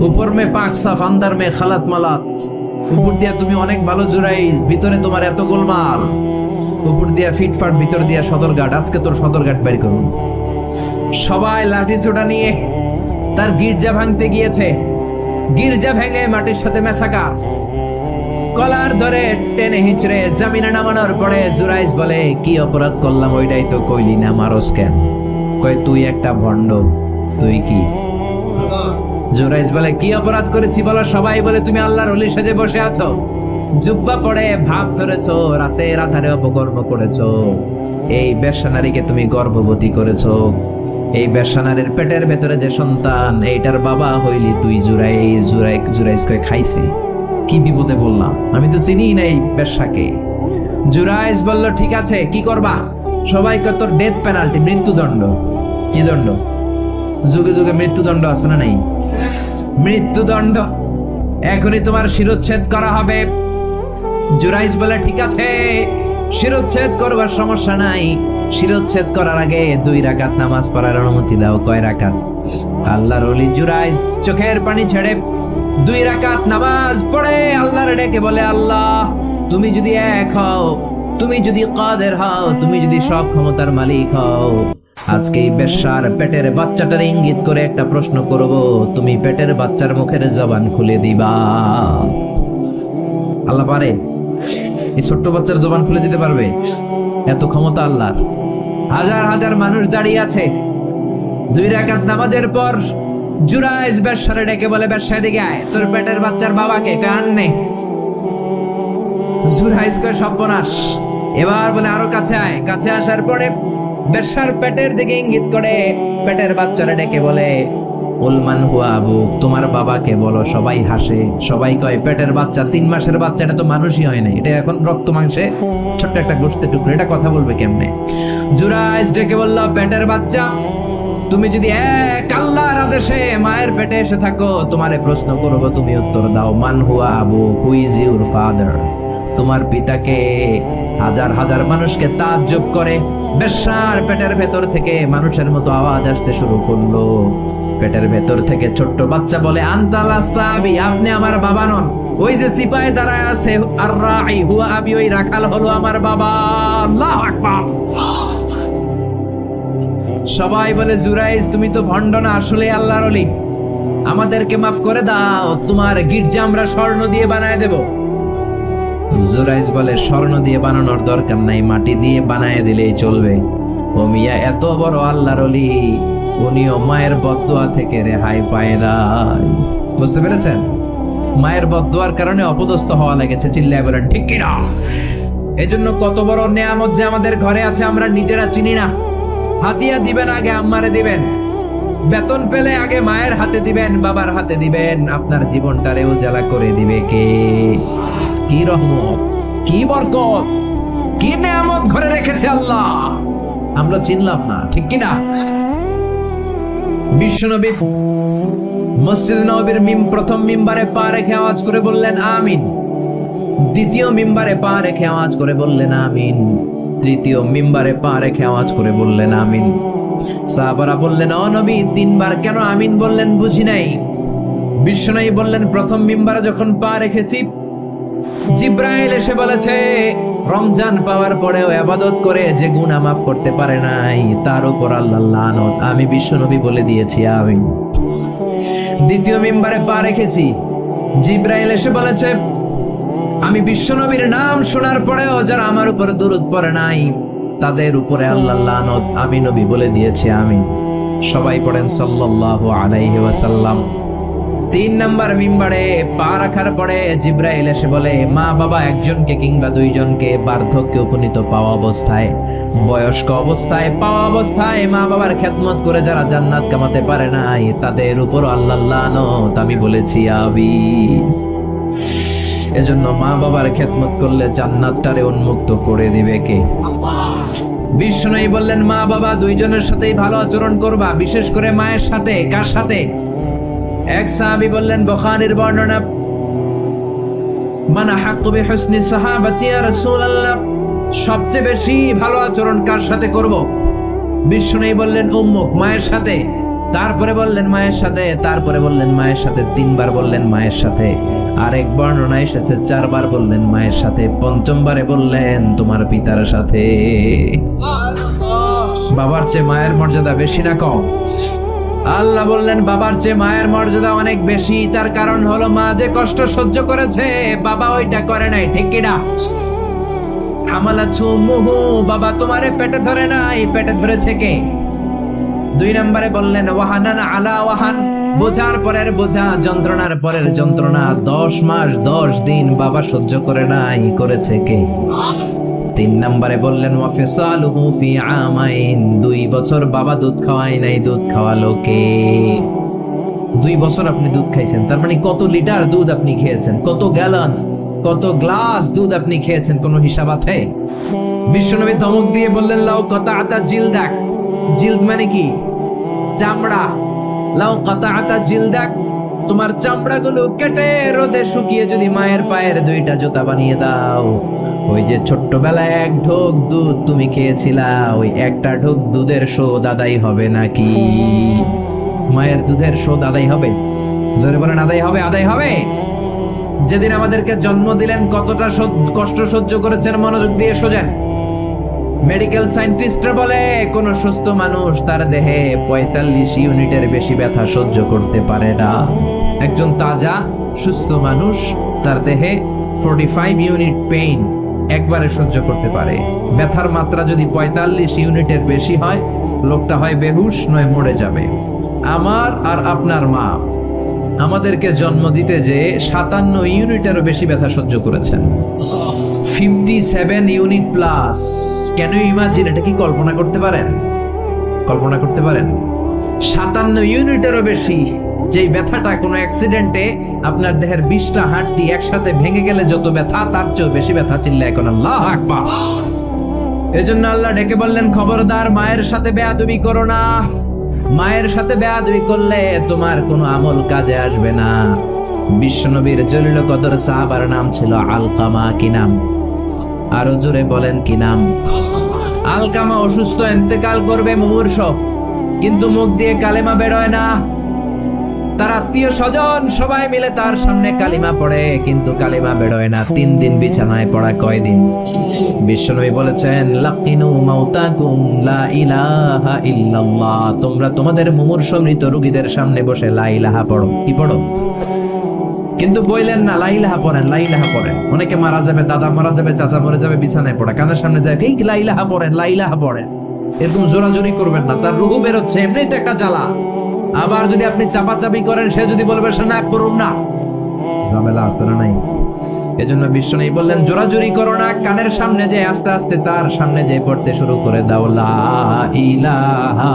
উপর মে পাক সাফ, আন্দার মে খালাত মালাত। উপর দিয়া তুমি অনেক ভালো জুরাইজ, ভিতরে তোমার এত গোলমাল। উপর দিয়া ফিটফাট, ভিতর দিয়া সদরঘাট। আজকে তোর সদরঘাট বের করুন। সবাই লাঠি ছোটা নিয়ে তার গির্জা ভাঙতে গিয়েছে। গির্জা ভেঙে মাটির সাথে মেশাকার, কলার ধরে টেনে হিচড়ে জামিনে নামানোর পরে জুরাইজ বলে, কি অপরাধ করলাম ওইটাই তো কইলি না, মারস কেন? কয়, তুই একটা ভণ্ড। তুই কি? জুরাইজ বলে, কি অপরাধ করেছি বলো? সবাই বলে, তুমি আল্লাহর ওলি সেজে বসে আছো, জুব্বা পড়ে ভাব ধরেছো, রাতের আধারে অপকর্ম করেছো, এই বেশ্যা নারীকে তুমি গর্ভবতী করেছো, এই বেশ্যা নারীর পেটের ভেতরে যে সন্তান, এইটার বাবা হইলি তুই জুরাইজ। জুরাইজ কয়, খাইছি, কি বিপদে বললাম, আমি তো চিনি না এই বেশ্যাকে। জুরাইজ বলল, ঠিক আছে, কি করবা? সবাই কয়, তোর ডেথ পেনাল্টি, মৃত্যুদণ্ড। কি দণ্ড? যুগে যুগে মৃত্যুদণ্ড আছে না নাই? মৃত্যুদণ্ড, এখনই তোমার শিরোচ্ছেদ করা হবে। জুরাইজ বলে, ঠিক আছে, শিরোচ্ছেদ করবার সমস্যা নাই। শিরোচ্ছেদ করার আগে 2 রাকাত নামাজ পড়ার অনুমতি দাও। কয় রাকাত? আল্লাহর ওলি জুরাইজ চোখের পানি ছেড়ে 2 রাকাত নামাজ পড়ে আল্লাহর ডেকে বলে, আল্লাহ, তুমি যদি এক হও, তুমি যদি কাদের হও, তুমি যদি সব ক্ষমতার মালিক হও, আজকে এই বেশ্যার পেটের বাচ্চাটার ইঙ্গিত করে একটা প্রশ্ন করব, তুমি পেটের বাচ্চার মুখের জবান খুলে দিবা। আল্লাহ পারে? এই ছোট্ট বাচ্চার জবান খুলে দিতে পারবে? এত ক্ষমতা আল্লাহর। হাজার হাজার মানুষ দাঁড়িয়ে আছে। 2 রাকাত নামাজের পর জুরাইজ বেশ্যারে ডেকে বলে, বেশ্যা এদিকে আয়, তোর পেটের বাচ্চার বাবাকে কান নে। জুরাইজ কয়, সর্বনাশ। এবার বলে, আরো কাছে আয়। কাছে আসার পরে বেশ্যার পেটের দিকে ইঙ্গিত করে পেটের বাচ্চারে ডেকে বলে, উলমান হুয়া আবুক, তোমার বাবাকে বলো। সবাই হাসে, সবাই কয়, পেটের বাচ্চা, 3 মাসের বাচ্চা, এটা তো মানুষই হয় না, এটা এখন রক্ত মাংসে ছোট্ট একটা গোশতের টুকরো, এটা কথা বলবে কেমনে? জুরাইজ ডেকে বলল, পেটের বাচ্চা, তুমি যদি এক আল্লাহর আদেশে মায়ের পেটে এসে থাকো, তোমারে প্রশ্ন করব, তুমি উত্তর দাও। মান হুয়া Abu, who is your father? তোমার পিতাকে? হাজার হাজার মানুষকে তাজ্জব করে বেশ্যার পেটের ভেতর থেকে মানুষের মতো আওয়াজ আসতে শুরু করলো। পেটের ভেতর থেকে ছোট্ট বাচ্চা বলে, আনতাল আস্তাবি, আপনি আমার বাবা নন। ওই যে সিপাহি দাঁড়ায় আছে, আর রাই হুয়া আবি, ওই রাখাল হলো আমার বাবা। আল্লাহু আকবার। সবাই বলে, জুরাইজ, তুমি তো ভণ্ড না, আসলে আল্লাহর ওলি, আমাদেরকে মাফ করে দাও, তোমার গির্জা আমরা স্বর্ণ দিয়ে বানায় দেব। জুরাইজ বলে, স্বর্ণ দিয়ে বানানোর দরকার নাই, মাটি দিয়ে বানায় দিলেই চলবে। ও মিয়া, এত বড় আল্লাহর ওলি, উনিও মায়ের বদদোয়া থেকে রেহাই পায় নাই। বুঝতে পেরেছেন? মায়ের বদদোয়ার কারণে অপদস্থ হওয়া লেগেছে। চিল্লায় বলেন ঠিক কিনা? এজন্য কত বড় নেয়ামত যে আমাদের ঘরে আছে আমরা নিজেরা চিনি না। হাতিয়া দিবেন আগে আম্মারে দিবেন, বেতন পেলে আগে মায়ের হাতে দিবেন, বাবার হাতে দিবেন, আপনার জীবনটারে উজালা করে দিবে কে? কি রহমত, কি বরকত, কি নেয়ামত ঘরে রেখেছে আল্লাহ, আমরা চিনলাম না। ঠিক কিনা? বিশ্বনবী মসজিদ নববীর প্রথম মিম্বারে পা রেখে আওয়াজ করে বললেন আমিন। দ্বিতীয় মিম্বারে পা রেখে আওয়াজ করে বললেন আমিন। তৃতীয় মিম্বারে পা রেখে আওয়াজ করে বললেন আমিন। সাহাবারা বললেন, ও নবী, 3 বার কেন আমিন বললেন বুঝি নাই। বিশ্বনবী বললেন, প্রথম মিম্বারে যখন পা রেখেছি জিব্রাইল এসে বলেছে রমজান পাওয়ার পরেও ইবাদত করে যে গুনাহ মাফ করতে পারে নাই তার উপর আল্লাহর লানত। আমি বিশ্বনবী বলে দিয়েছি আমিন। দ্বিতীয় মিম্বারে পা রেখেছি, জিব্রাইল এসে বলেছে আমি বিশ্বনবীর নাম শোনার পরেও যারা আমার উপর দরুদ পড়ে নাই তাদের উপরে আল্লাহর লানত। আমি নবী বলে দিয়েছি আমিন। সবাই পড়েন সাল্লাল্লাহু আলাইহি ওয়াসাল্লাম। তিন নাম্বার মিম্বারে পা রাখার পরে জিব্রাইল এসে বলে মা বাবা একজনকে কিংবা দুইজনকে বার্ধক্যে উপনীত পাওয়া অবস্থায়, বয়স্ক অবস্থায় পাওয়া অবস্থায় মা বাবার খেদমত করে যারা জান্নাত কামাতে পারে নাই তাদের উপর আল্লাহর লানত। আমি বলেছি আমিন। এজন্য মা বাবার খেদমত করলে জান্নাতটারে উন্মুক্ত করে দিবে কে? বিষ্ণু বললেন মা বাবা দুইজনের সাথেই ভালো আচরণ করবা, বিশেষ করে মায়ের সাথে। কার সাথে? এক সাহাবী বললেন, বুখারীর বর্ণনা, মান হাক্কু বিহুসনি সাহাবাতি ইয়া রাসূলুল্লাহ, সবচেয়ে বেশি ভালো আচরণ কার সাথে করব? বিষ্ণু বললেন উম্মুক, মায়ের সাথে। তারপরে বললেন মায়ের সাথে, তারপরে বললেন মায়ের সাথে, তিনবার বললেন মায়ের সাথে। আরেক বর্ণনা এসেছে চারবার বললেন মায়ের সাথে, পঞ্চমবারে বললেন তোমার পিতার সাথে। বাবার চেয়ে মায়ের মর্যাদা বেশি না কম? আল্লাহ বললেন বাবার চেয়ে মায়ের মর্যাদা অনেক বেশি। তার কারণ হলো মা যে কষ্ট সহ্য করেছে বাবা ওইটা করে নাই, ঠিক কিনা? হামালাতহু উম্মুহু, বাবা তোমারে পেটে ধরে নাই, পেটে ধরেছে কে? দুই নম্বরে বললেন ওয়াহানান আলা ওয়াহান, বোঝার পরের বোঝা, যন্ত্রণার পরের যন্ত্রণা 10 মাস 10 দিন বাবা সহ্য করে নাই, করেছে কে? তিন নম্বরে বললেন ওয়াফিসালুহু ফি আমাইন, 2 বছর বাবা দুধ খাওয়ায় নাই, দুধ খাওয়ালো কে? 2 বছর আপনি দুধ খাইছেন, তার মানে কত লিটার দুধ আপনি খেয়েছেন, কত গ্যালন, কত গ্লাস দুধ আপনি খেয়েছেন, কোনো হিসাব আছে? বিশ্বনবী ধমক দিয়ে বললেন লাউ কাতাআতা জিলদাক, জিলদ মানে কি? চামড়া। লাউ কাতাআতা জিলদাক, তোমার চামড়াগুলো কেটে রোদে শুকিয়ে যদি মায়ের পায়ের 2টা জুতা বানিয়ে দাও, ওই যে ছোট্টবেলায় 1 ঢোক দুধ তুমি খেয়েছিলা, ওই একটা ঢোক দুধের শোধ আদায় হবে নাকি? মায়ের দুধের শোধ আদায় হবে? জোরে বলেন আদায় হবে? আদায় হবে। যেদিন আমাদেরকে জন্ম দিলেন কতটা কষ্ট সহ্য করেছেন, মনোযোগ দিয়ে শোনেন। মেডিকেল সায়েন্টিস্টরা বলে কোন সুস্থ মানুষ তার দেহে 45 ইউনিটের বেশি ব্যথা সহ্য করতে পারে না। একজন তাজা সুস্থ মানুষ তার দেহে 45 ইউনিট পেইন একবারে সহ্য করতে পারে। ব্যথার মাত্রা যদি 45 ইউনিটের বেশি হয়, লোকটা হয় বেহুশ নয় মরে যাবে। আমার আর আপনার মা আমাদেরকে জন্ম দিতে যে 57 ইউনিটেরও বেশি ব্যথা সহ্য করেছেন, 57 unit plus. Can you imagine? এটা কি কল্পনা করতে পারেন? কল্পনা করতে পারেন? 57 ইউনিটেরও বেশি, যেই ব্যথাটা কোনো অ্যাক্সিডেন্টে আপনার দেহের 20টা হাড্ডি একসাথে ভেঙে গেলে যত ব্যথা, তার চেয়েও বেশি ব্যথা। চিল্লায় এখন আল্লাহু আকবার। এজন্য আল্লাহ ডেকে বললেন খবরদার মায়ের সাথে বেয়াদবি করো না। মায়ের সাথে বেয়াদবি করলে তোমার কোনো আমল কাজে আসবে না। বিশ্বনবীর জলিল কদর সাহাবার নাম ছিল আলকামা। কি নাম? আরো জোরে বলেন কি নাম? আলকামা অসুস্থ, ইন্তেকাল করবে, মুমূর্ষ, কিন্তু মুখ দিয়ে কালেমা বেরোয় না। তার আত্মীয় স্বজন সবাই মিলে তার সামনে কালিমা পড়ে, কিন্তু কালিমা বেরোয় না। 3 দিন বিছানায় পড়া। কয়দিন? বিশ্বনবী বলেছেন লাকিনু মাউতাকুম লা ইলাহা ইল্লাল্লাহ, তোমরা তোমাদের মুমূর্ষ মৃত রোগীদের সামনে বসে লা ইলাহা পড়ো। কি পড়ো? কিন্তু বললেন না লা ইলাহা পড়েন, লা ইলাহা পড়েন। অনেকে মারা যাবে, দাদা মারা যাবে, চাচা মরে যাবে, বিছানায় পড়া, কানের সামনে যায় এই লা ইলাহা পড়েন, লা ইলাহা পড়েন। এরকম জোরাজোরি করবেন না, তার রুহু বের হচ্ছে, এমনিই তো একটা জ্বালা। আবার যদি আপনি চাপাচাপি করেন, সে যদি বলবে সে না করুন না, ঝামেলা আছে না নাই? এজন্য বিশ্বনবী বললেন জোরাজোরি করো না, কানের সামনে যে আস্তে আস্তে তার সামনে যে পড়তে শুরু করে দাও লা ইলাহা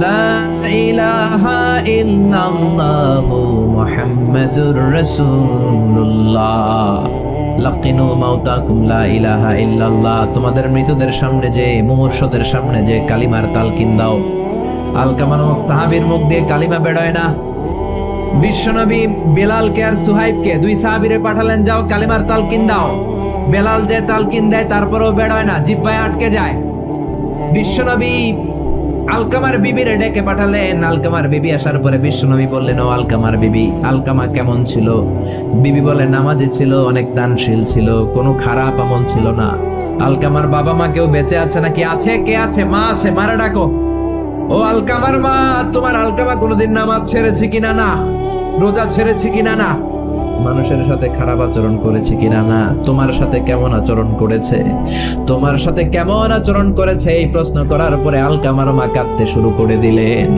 লা ইলাহা ইল্লাল্লাহু মুহাম্মাদুর রাসূলুল্লাহ। লাকিনু মাউতাকুম লা ইলাহা ইল্লাল্লাহ, তোমাদের মৃতদের সামনে যে, মুমূর্ষদের সামনে যে কালিমার তালকিন দাও। আলকামা নামক সাহাবীর মুখ দিয়ে কালিমা বেরোয় না। বিশ্বনবী বেলালকে আর সুহাইবকে, 2 সাহাবীরে পাঠালেন, যাও কালিমার তালকিন দাও। বেলাল যে তালকিন দেয় তারপরেও বেরোয় না, জিহ্বায় আটকে যায়। বিশ্বনবী আলকামার বিবিরে ডেকে পাঠালেন। আলকামার বিবি আসার পরে বিশ্বনবী বললেন, ও আলকামার বিবি, আলকামা কেমন ছিল? বিবি বলে, নামাজি ছিল, অনেক দানশীল ছিল, কোনো খারাপ আমল ছিল না। আলকামার বাবা মা কেউ বেঁচে আছে নাকি? আছে। কে আছে? মা আছে, মারা ডাকো। ও আলকামার মা, তোমার আলকামা কোনোদিন নামাজ ছেড়েছে কিনা? না। রোজা ছেড়েছে কিনা? না। মানুষের সাথে খারাপ আচরণ করেছে কিনা? না। তোমার সাথে কেমন আচরণ করেছে? তোমার সাথে কেমন আচরণ করেছে? এই প্রশ্ন করার পরে আলকামার মা কাঁদতে শুরু করে দিলেন।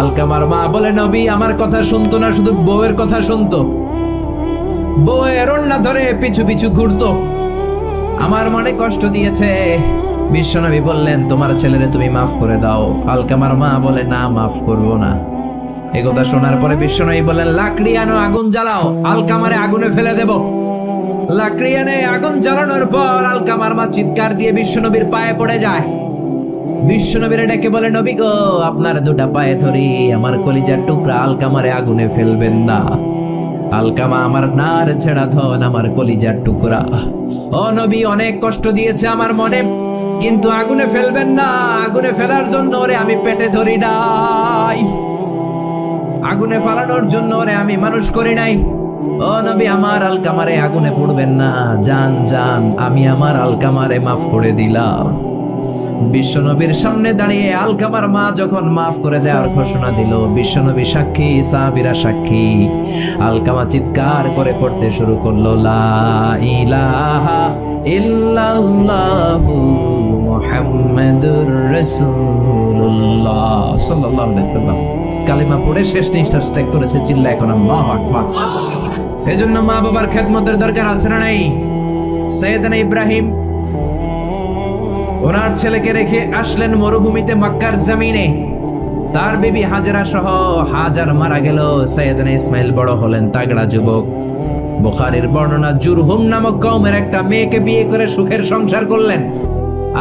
আলকামার মা বলে, নবী আমার কথা শুনতো না, শুধু বউয়ের কথা শুনতো। বউয়ের ওড়না ধরে পিছু পিছু ঘুরতো, আমার মনে কষ্ট দিয়েছে। বিশ্বনবী বললেন, তোমার ছেলেরে তুমি মাফ করে দাও। আলকামার মা বলে, না, মাফ করবো না। এই কথা শোনার পরে বিশ্বনবী বললেন, লাকড়ি আনো, আগুন জ্বালাও, আলকামারে আগুনে ফেলে দেব। লাকড়ি এনে আগুন জ্বালানোর পর আলকামার মা চিৎকার দিয়ে বিশ্বনবীর পায়ে পড়ে যায়। বিশ্বনবীর ডেকে বলে, নবী গো, আপনার দুটা পায়ে ধরি, আমার কলিজার টুকরা আলকামারে আগুনে ফেলবেন না। আলকামা আমার নার ছেড়া ধন, আমার কলিজার টুকরা। ও নবী, অনেক কষ্ট দিয়েছে আমার মনে, কিন্তু আগুনে ফেলবেন না। আগুনে ফেলার জন্য ওরে আমি পেটে ধরি নাই, আগুনে ফালানোর জন্য ওরে আমি মানুষ করি নাই। ও নবী, আমার আলকামারে আগুনে পড়বেন না। জান জান, আমি আমার আলকামারে মাফ করে দিলাম। বিশ্বনবীর সামনে দাঁড়িয়ে আলকামার মা যখন মাফ করে দেওয়ার ঘোষণা দিল, বিশ্বনবী সাক্ষী, সাহাবীরা সাক্ষী। আলকামা চিৎকার করে পড়তে শুরু করলো, লা ইলাহা ইল্লাল্লাহু মুহাম্মাদুর রাসূলুল্লাহ সাল্লাল্লাহু আলাইহি ওয়াসাল্লাম। কালিমা পড়ে শেষ নিঃশ্বাস ত্যাগ করেছে। চিল্লা এখন আল্লাহু আকবার। সেজন্য মা বাবার খেদমতের দরকার আছে না নাই? সৈয়দনা ইব্রাহিম ওনার ছেলেকে রেখে আসলেন মরুভূমিতে, মক্কার জমিনে। তার বিবি হাজেরা সহ হাজার মারা গেল। সৈয়দনা ইসমাইল বড় হলেন, তাগড়া যুবক। বুখারীর বর্ণনা, জুরহুম নামক কওমের একটা মেয়েকে বিয়ে করে সুখের সংসার করলেন।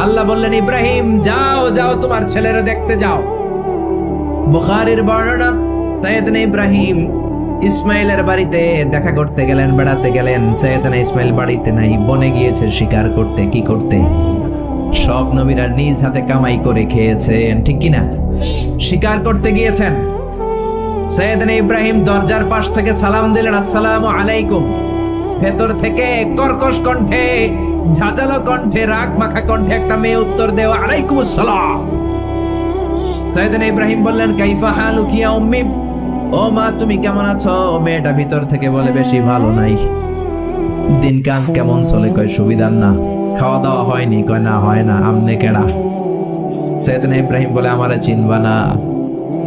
আল্লাহ বললেন, ইব্রাহিম যাও যাও, তোমার ছেলেরে দেখতে যাও। বুখারীর বর্ণনা, সৈয়দনা ইব্রাহিম ইসমাইলের বাড়িতে দেখা করতে গেলেন, বেড়াতে গেলেন। সৈয়দনা ইসমাইল বাড়িতে নাই, বনে গিয়েছে শিকার করতে। কি করতে? সব নবীরা নিজ হাতে কামাই করে খেয়েছেন, ঠিক কিনা? শিকার করতে গিয়েছেন। সৈয়দনা ইব্রাহিম দরজার পাশ থেকে সালাম দিলেন, আসসালামু আলাইকুম। ভেতর থেকে কর্কশ কণ্ঠে, ঝাঁঝালো কণ্ঠে, রাগ মাখা কণ্ঠে একটা মেয়ে উত্তর দেওয়া, আলাইকুমুস সালাম। সৈয়দনা ইব্রাহিম বললেন, কাইফা হালুকি ইয়া উম্মি, ও মা তুমি কেমন আছো? মেয়েটা ভিতর থেকে বলে, বেশি ভালো নাই। দিনকাল কেমন চলে? কয় সুবিধার না। খাওয়া দাওয়া হয়নি? কয় না, হয় না। আমনে কেডা? সৈয়দনা ইব্রাহিম বলে, আমারে চিনবা না?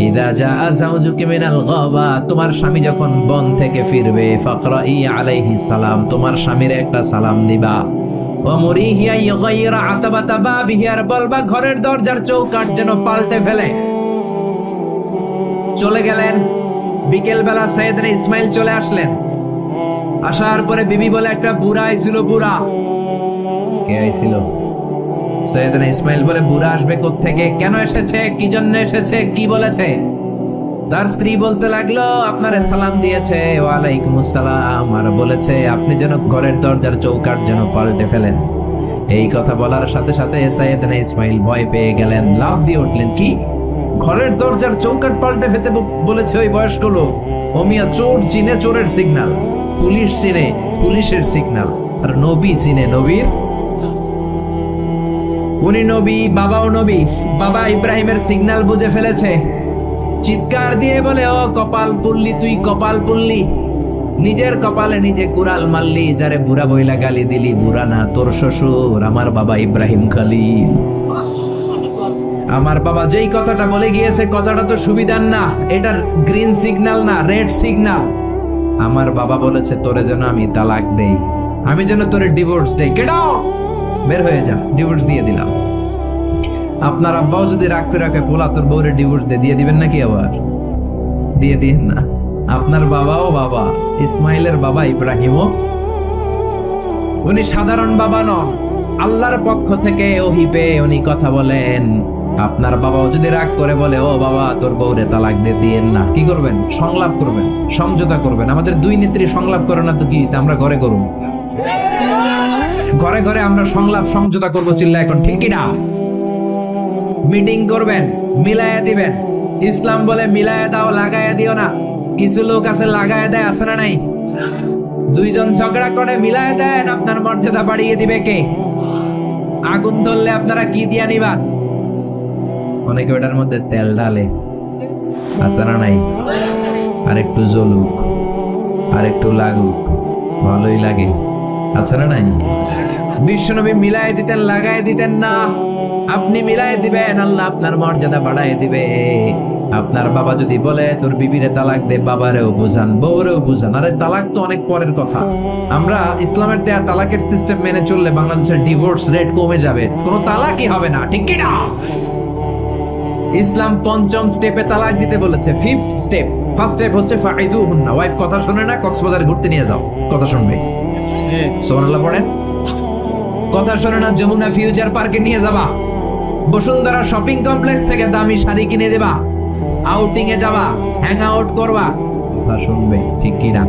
ইদা জাআ যাওজুকি মিনাল গাবা, তোমার স্বামী যখন বন থেকে ফিরবে, ফাকরাই আলাইহি সালাম, তোমার স্বামীর একটা সালাম দিবা। ওয়া মুরিহিয়া ইগাইরা আতাবাতা বাবিহি, আর বলবা ঘরের দরজার চৌকাঠ যেন পাল্টে ফেলে। চলে গেলেন। বিকেল বেলা সৈয়দনা ইসমাইল চলে আসলেন। আসার পরে বিবি বলে, একটা বুড়া আইছিল। বুড়া? কে আইছিল? সৈয়দনা ইসমাইল বলে, বুড়া আসবে কোত্থেকে? কেন এসেছে? কি জন্য এসেছে? কি বলেছে? তার স্ত্রী বলতে লাগলো, আপনারে সালাম দিয়েছে। ওয়ালাইকুমুস সালাম, আর বলেছে আপনি যেন ঘরের দরজার চৌকাঠ যেন পাল্টে ফেলেন। এই কথা বলার সাথে সাথে সৈয়দনা ইসমাইল ভয় পেয়ে গেলেন, লাফ দিয়ে উঠলেন। কি? ঘরের দরজার চৌকাঠ পাল্টে ফেলতে বলেছে ওই বয়স্ক লোক? ও মিয়া, চোর চিনে চোরের সিগন্যাল, পুলিশ চিনে পুলিশের সিগন্যাল, আর নবী চিনে নবীর। উনি নবী, বাবাও নবী। বাবা ইব্রাহিমের সিগন্যাল বুঝে ফেলেছে। চিৎকার দিয়ে বলে, ও কপাল পুল্লি, তুই কপাল পুল্লি, নিজের কপালে নিজে কুড়াল মারলি। যারে বুড়া বইলা গালি দিলি, বুড়া না, তোর শ্বশুর, আমার বাবা ইব্রাহিম খলিল। আমার বাবা যেই কথাটা বলে গিয়েছে, কথাটা তো সুবিধার না, এটার গ্রিন সিগন্যাল না, রেড সিগন্যাল। আমার বাবা বলেছে তোরে যেন আমি তালাক দেই, আমি যেন তোরে ডিভোর্স দেই। কেডাও, বের হয়ে যা। ডিভোর্স দিয়ে দিলাম। আপনার আব্বাও যদি রাগ করে রাখে, পোলা তোর বউরে ডিভোর্স দিয়ে দিবেন নাকি? আবার দিয়ে দিন না। আপনার বাবাও বাবা, ইসমাইলের বাবা ইব্রাহিমও। উনি সাধারণ বাবা নন, আল্লাহর পক্ষ থেকে ওহী পেয়ে উনি কথা বলেন। আপনার বাবাও যদি রাগ করে বলে, ও বাবা তোর বউরে তালাক দিয়েন না, কি করবেন? সংলাপ করবেন, সমঝোতা করবেন। আমাদের দুই নেত্রী সংলাপ করে না তো কি হয়েছে? আমরা ঘরে করুন, ঘরে ঘরে আমরা সংলাপ সমঝোতা করবো। চিল্লা এখন, ঠিক কিনা? মিটিং করবেন, মিলায়া দিবেন। ইসলাম বলে মিলায়া দাও, লাগায়া দিও না। কিছু লোক আছে লাগায়া দেয়, আছে না নাই? দুইজন ঝগড়া করে মিলায়া দেন, আপনার মর্যাদা বাড়িয়ে দিবে কে? আগুন ধরলে আপনারা কি দিয়া নিবান? অনেকে ওটার মধ্যে তেল ঢালে, আছে না নাই? আর একটু জ্বলুক, আর একটু লাগুক, ভালোই লাগে, আছে না নাই? বিশ্বনবী মিলাই দিতেন, লাগাই দিতেন না। আপনি মিলাই দিবেন, আল্লাহ আপনার মর্যাদা বাড়াই দিবে। আপনার বাবা যদি বলে তোর বিবিরে তালাক দে, বাবারেও বুঝান, বউরেও বুঝান। আরে তালাক তো অনেক পরের কথা। আমরা ইসলামের দেয়া তালাকের সিস্টেম মেনে চললে বাংলাদেশের ডিভোর্স রেট কমে যাবে, কোনো তালাকই হবে না, ঠিক কি না? ইসলাম পঞ্চম স্টেপে তালাক দিতে বলেছে, ফিফথ স্টেপ। ফার্স্ট স্টেপ হচ্ছে ফাইদুহুন্না, ওয়াইফ কথা শুনে না, কক্সবাজার ঘুরতে নিয়ে যাও, কথা শুনবে। সুবহানাল্লাহ পড়েন। কথা শোনে না, যমুনা ফিউচার পার্কে নিয়ে যাবা, বসুন্ধরা শপিং কমপ্লেক্স থেকে দামি শাড়ি কিনে দেবা, আউটিং এ যাবা, হ্যাং আউট করবা, কথা শুনবে, ঠিক কি না?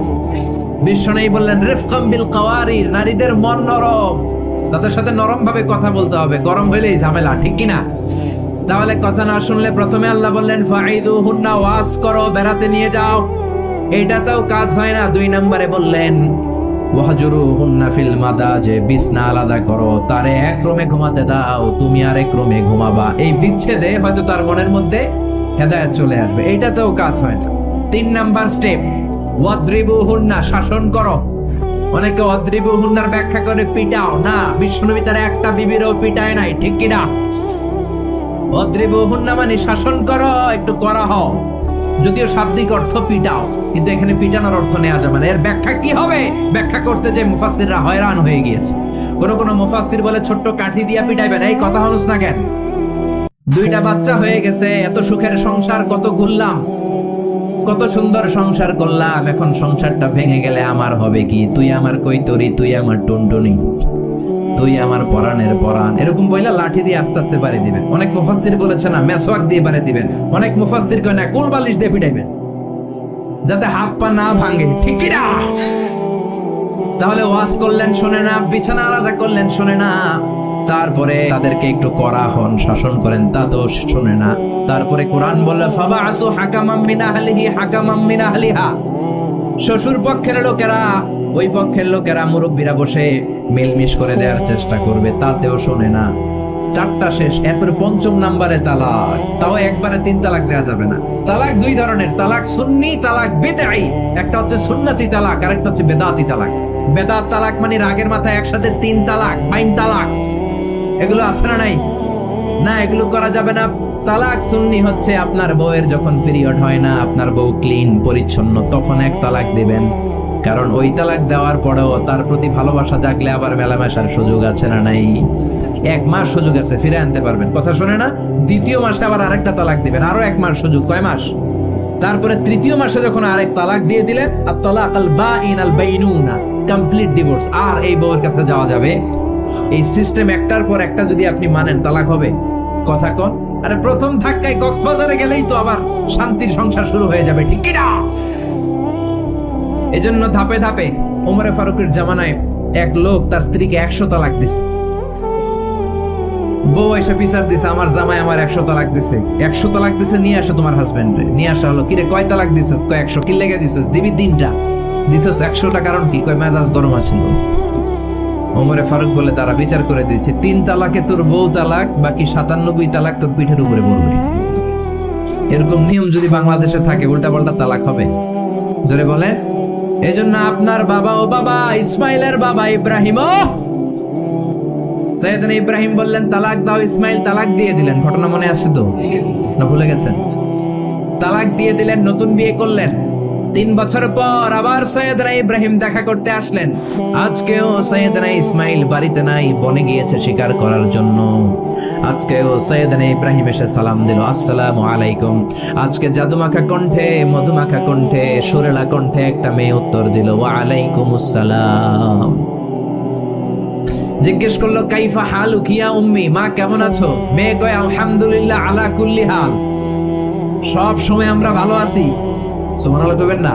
বিশ্বনবী বললেন রিফকাম বিল কাওয়ারির, নারীদের মন নরম, তাদের সাথে নরম ভাবে কথা বলতে হবে, গরম হইলেই ঝামেলা, ঠিক কি না? তাহলে কথা না শুনলে প্রথমে আল্লাহ বললেন ফাইদুহুন্না, ওয়াজ করো, বেড়াতে নিয়ে যাও। এইটাতেও কাজ হয় না, 2 নম্বরে বললেন ওয়াহজুরুহুন্না ফিল মাদাজে, বিছনা আলাদা করো, তারে এক রুমে ঘুমাতে দাও, তুমি আরেক রুমে ঘুমাবা। এই বিচ্ছেদে হয়তো তার মনের মধ্যে হেদায়েত চলে আসবে, এইটাতেও কাজ হয় না। 3 নাম্বার স্টেপ ওয়াদ্রিবুহুন্না, শাসন করো। অনেকে ওয়াদ্রিবুহুন্নার ব্যাখ্যা করে পিটাও, না, বিশ্বনবী তার একটা বিবিরও পিটায় নাই, ঠিক কি না? ওয়াদ্রিবুহুন্না মানে শাসন করো, একটু করা হও। যদিও শাব্দিক অর্থ পিটাও, কিন্তু এখানে পিটানোর অর্থ নেওয়া যাবে না। এর ব্যাখ্যা কি হবে? ব্যাখ্যা করতে যে মুফাসসিররা হয়রান হয়ে গিয়েছে। কোন মুফাসসির বলে ছোট্ট কাঠি দিয়া পিটাইবেন, এই কথা হনুস না কেন? 2টা বাচ্চা হয়ে গেছে, এত সুখের সংসার, কত ঘুরলাম, কত সুন্দর সংসার করলাম, এখন সংসারটা ভেঙে গেলে আমার হবে কি? তুই আমার কৈতরি, তুই আমার টুনটুনি, তুই আমার পরাণের পরাণ, এরকম বইলা লাঠি দিয়ে আস্তে আস্তে বাড়ি দিবেন। অনেক মুফাসসির বলেছে না, মেসওয়াক দিয়ে বাড়ি দিবেন। অনেক মুফাসসির কয় না, কোল বালিশ দিয়ে পিটাইবেন, যাতে হাত পা না ভাঙে, ঠিক কি না? তাহলে ওয়াজ করলেন শোনে না, বিছানা আলাদা করলেন শোনে না, তারপরে তাদেরকে একটু কড়া হন, শাসন করেন, তা তো শোনে না। তারপরে কোরআন বলে ফাবাসু হাকামাম মিন আহলিহি হাকামাম মিন আহলিহা, শ্বশুর পক্ষের লোকেরা, ওই পক্ষের লোকেরা, মুরব্বীরা বসে মিলমিশ করে দেওয়ার চেষ্টা করবে, তাতেও শোনে না। 4টা শেষ, এরপরে 5ম নাম্বারে তালাক। তাও একবারে 3 তালাক দেওয়া যাবে না। তালাক 2 ধরনের, তালাক সুন্নি, তালাক বিদঈ। একটা হচ্ছে সুন্নতি তালাক, আর একটা হচ্ছে বেদাতি তালাক। বেদাত তালাক মানে রাগের মাথায় একসাথে 3 তালাক, 5 তালাক, এগুলো আছে না নাই? না, এগুলো করা যাবে না। তালাক সুন্নি হচ্ছে আপনার বউয়ের যখন পিরিয়ড হয় না, আপনার বউ ক্লিন পরিচ্ছন্ন, তখন 1 তালাক দিবেন। কারণ ওই তালাক দেওয়ার পরেও তার প্রতি ভালোবাসা জাগলে আবার মেলামেশার সুযোগ আছে না নাই? 1 মাস সুযোগ আছে, ফিরে আনতে পারবেন, কথা শোনে না। 2য় মাসে আবার আরেকটা তালাক দিবেন, আরো 1 মাস সুযোগ, কয় মাস? তারপরে 3য় মাসে যখন আরেক তালাক দিয়ে দিলেন, আত-তালাক আল বাঈন আল বাইনুনা, কমপ্লিট ডিভোর্স, আর এই বউয়ের কাছে যাওয়া যাবে? এই সিস্টেম একটার পর একটা যদি আপনি মানেন, তালাক হবে? কথা কোন? আরে প্রথম ধাক্কায় কক্সবাজারে গেলেই তো আবার শান্তির সংসার শুরু হয়ে যাবে, ঠিক কি না? এজন্য ধাপে ধাপে ওমরে ফারুকের জামানায় এক লোক তার স্ত্রীকে 100 তালাক দিছে। বউ এসে বিচার দিছে, আমার জামাই আমার 100 তালাক দিছে। 100 তালাক দিছে, নিয়ে আসো তোমার হাজবেন্ডে। নিয়ে আসা হলো, কিরে কয় তালাক দিছস? কয় 100। কি লেগে দিছস? দিবি 3টা। দিছস 100টা, কারণ কি? কয় মেজাজ গরম আছিল। ওমরে ফারুক বলে, তারা বিচার করে দিয়েছে, 3 তালাকে তোর বউ তালাক, বাকি 97 তালাক তোর পিঠের উপরে পড়বে। এরকম নিয়ম যদি বাংলাদেশে থাকে, উল্টাপাল্টা তালাক হবে। জোরে বলেন। এজন্য আপনার বাবা, ও বাবা ইসমাইলের বাবা ইব্রাহিম, সাইয়েদনা ইব্রাহিম বললেন তালাক দাও, ইসমাইল তালাক দিয়ে দিলেন। ঘটনা মনে আছে তো, না ভুলে গেছেন? তালাক দিয়ে দিলেন, নতুন বিয়ে করলেন। 3 বছর পর আবার সাইয়েদনা ইব্রাহিম দেখা করতে আসলেন। আজকেও সাইয়েদনা ইসমাইল বাড়িতে নাই, বনে গিয়েছে শিকার করার জন্য। আজকেও সাইয়েদনা ইব্রাহিম এসে সালাম দিল, আসসালামু আলাইকুম। আজকে জাদুমাখা কণ্ঠে, মধুমাখা কণ্ঠে, সুরেলা কণ্ঠে একটা মেয়ে উত্তর দিল, ওয়া আলাইকুমুস সালাম। জিজ্ঞেস করলো, কাইফা হালুক ইয়া উম্মি, মা কেমন আছো? মেয়ে কয়, আলহামদুলিল্লাহ আলা কুল্লি হাল, সব সময় আমরা ভালো আছি। সুবহানাল্লাহ কইবেন না?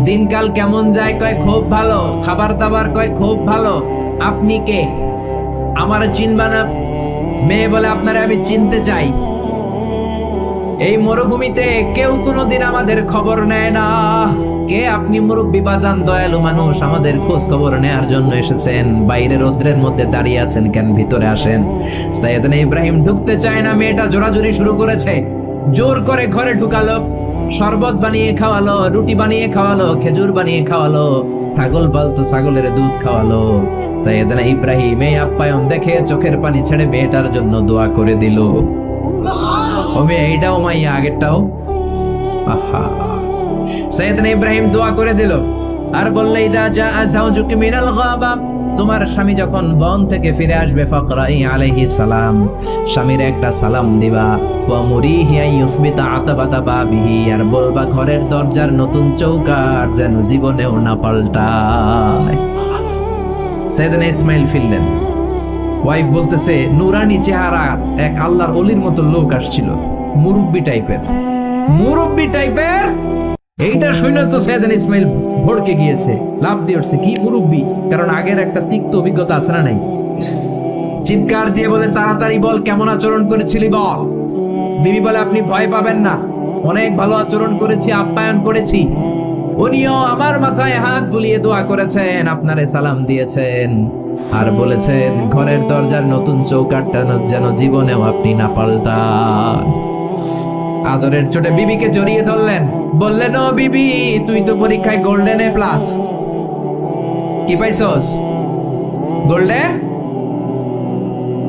দিনকাল কেমন যায়? কয় খুব ভালো। খাবার দাবার? কয় খুব ভালো। আপনি কে? আমার চিনবা না? মেয়ে বলে আপনারে আমি চিনতে চাই। এই মরুভূমিতে কেউ কোনোদিন আমাদের খবর নেয় না। কে আপনি? মুরব্বী বাজান, দয়ালু মানুষ, আমাদের খোঁজ খবর নেয়ার জন্য এসেছেন? বাইরে রোদ্রের মধ্যে দাঁড়িয়ে আছেন কেন? ভিতরে আসেন। সাইয়েদনা ইব্রাহিম ঢুকতে চায় না, মেয়েটা জোরাজুরি শুরু করেছে। জোর করে ঘরে ঢুকালো, শরবত বানিয়ে খাওয়ালো, রুটি বানিয়ে খাওয়ালো, খেজুর বানিয়ে খাওয়ালো, ছাগল পালতো ছাগলের দুধ খাওয়ালো। সাইয়েদনা ইব্রাহিম এই আপ্যায়ন দেখে চোখের পানি ছেড়ে মেয়েটার জন্য দোয়া করে দিল। ও মেয়ে, এইটাও মাইয়া, আগেরটাও। আহা, সাইয়েদনা ইব্রাহিম দোয়া করে দিল আর বললে, ইদা জাআ যাওজুকি মিনাল গাবা, তোমার স্বামী যখন বন থেকে ফিরে আসবে, ফাকরাই আলাইহিস সালাম, স্বামীর একটা সালাম দিবা। ওয়া মুরিহি আইয়ুসবিতা আতাবাতা বাবিহি, আর বলবা ঘরের দরজার নতুন চৌকাঠ যেন জীবনেও না পাল্টায়। সাইয়েদনা ইসমাইল ফিরলেন। ওয়াইফ বলতেছে, নুরানি চেহারা এক আল্লাহর ওলির মতো লোক আসছিল, মুরব্বি টাইপের। এইটা শুনে তো সাইয়েদনা ইসমাইল ভড়কে গিয়েছে, লাফ দিয়ে উঠছে, কি মুরব্বি? কারণ আগের একটা তিক্ত অভিজ্ঞতা আছে না নাই? চিৎকার দিয়ে বলে, তাড়াতাড়ি বল, কেমন আচরণ করেছিলি বল। বিবি বলে, আপনি ভয় পাবেন না, অনেক ভালো আচরণ করেছি, আপ্যায়ন করেছি। উনিও আমার মাথায় হাত বুলিয়ে দোয়া করেছেন, আপনারে সালাম দিয়েছেন, আর বলেছেন ঘরের দরজার নতুন চৌকাঠটা যেন জীবনেও আপনি না পাল্টান। আদরের চোটে বিবিকে জড়িয়ে ধরলেন, বললেন, ও বিবি, তুই তো পরীক্ষায় গোল্ডেন এ প্লাস। কি পাইছস? গোল্ডেন।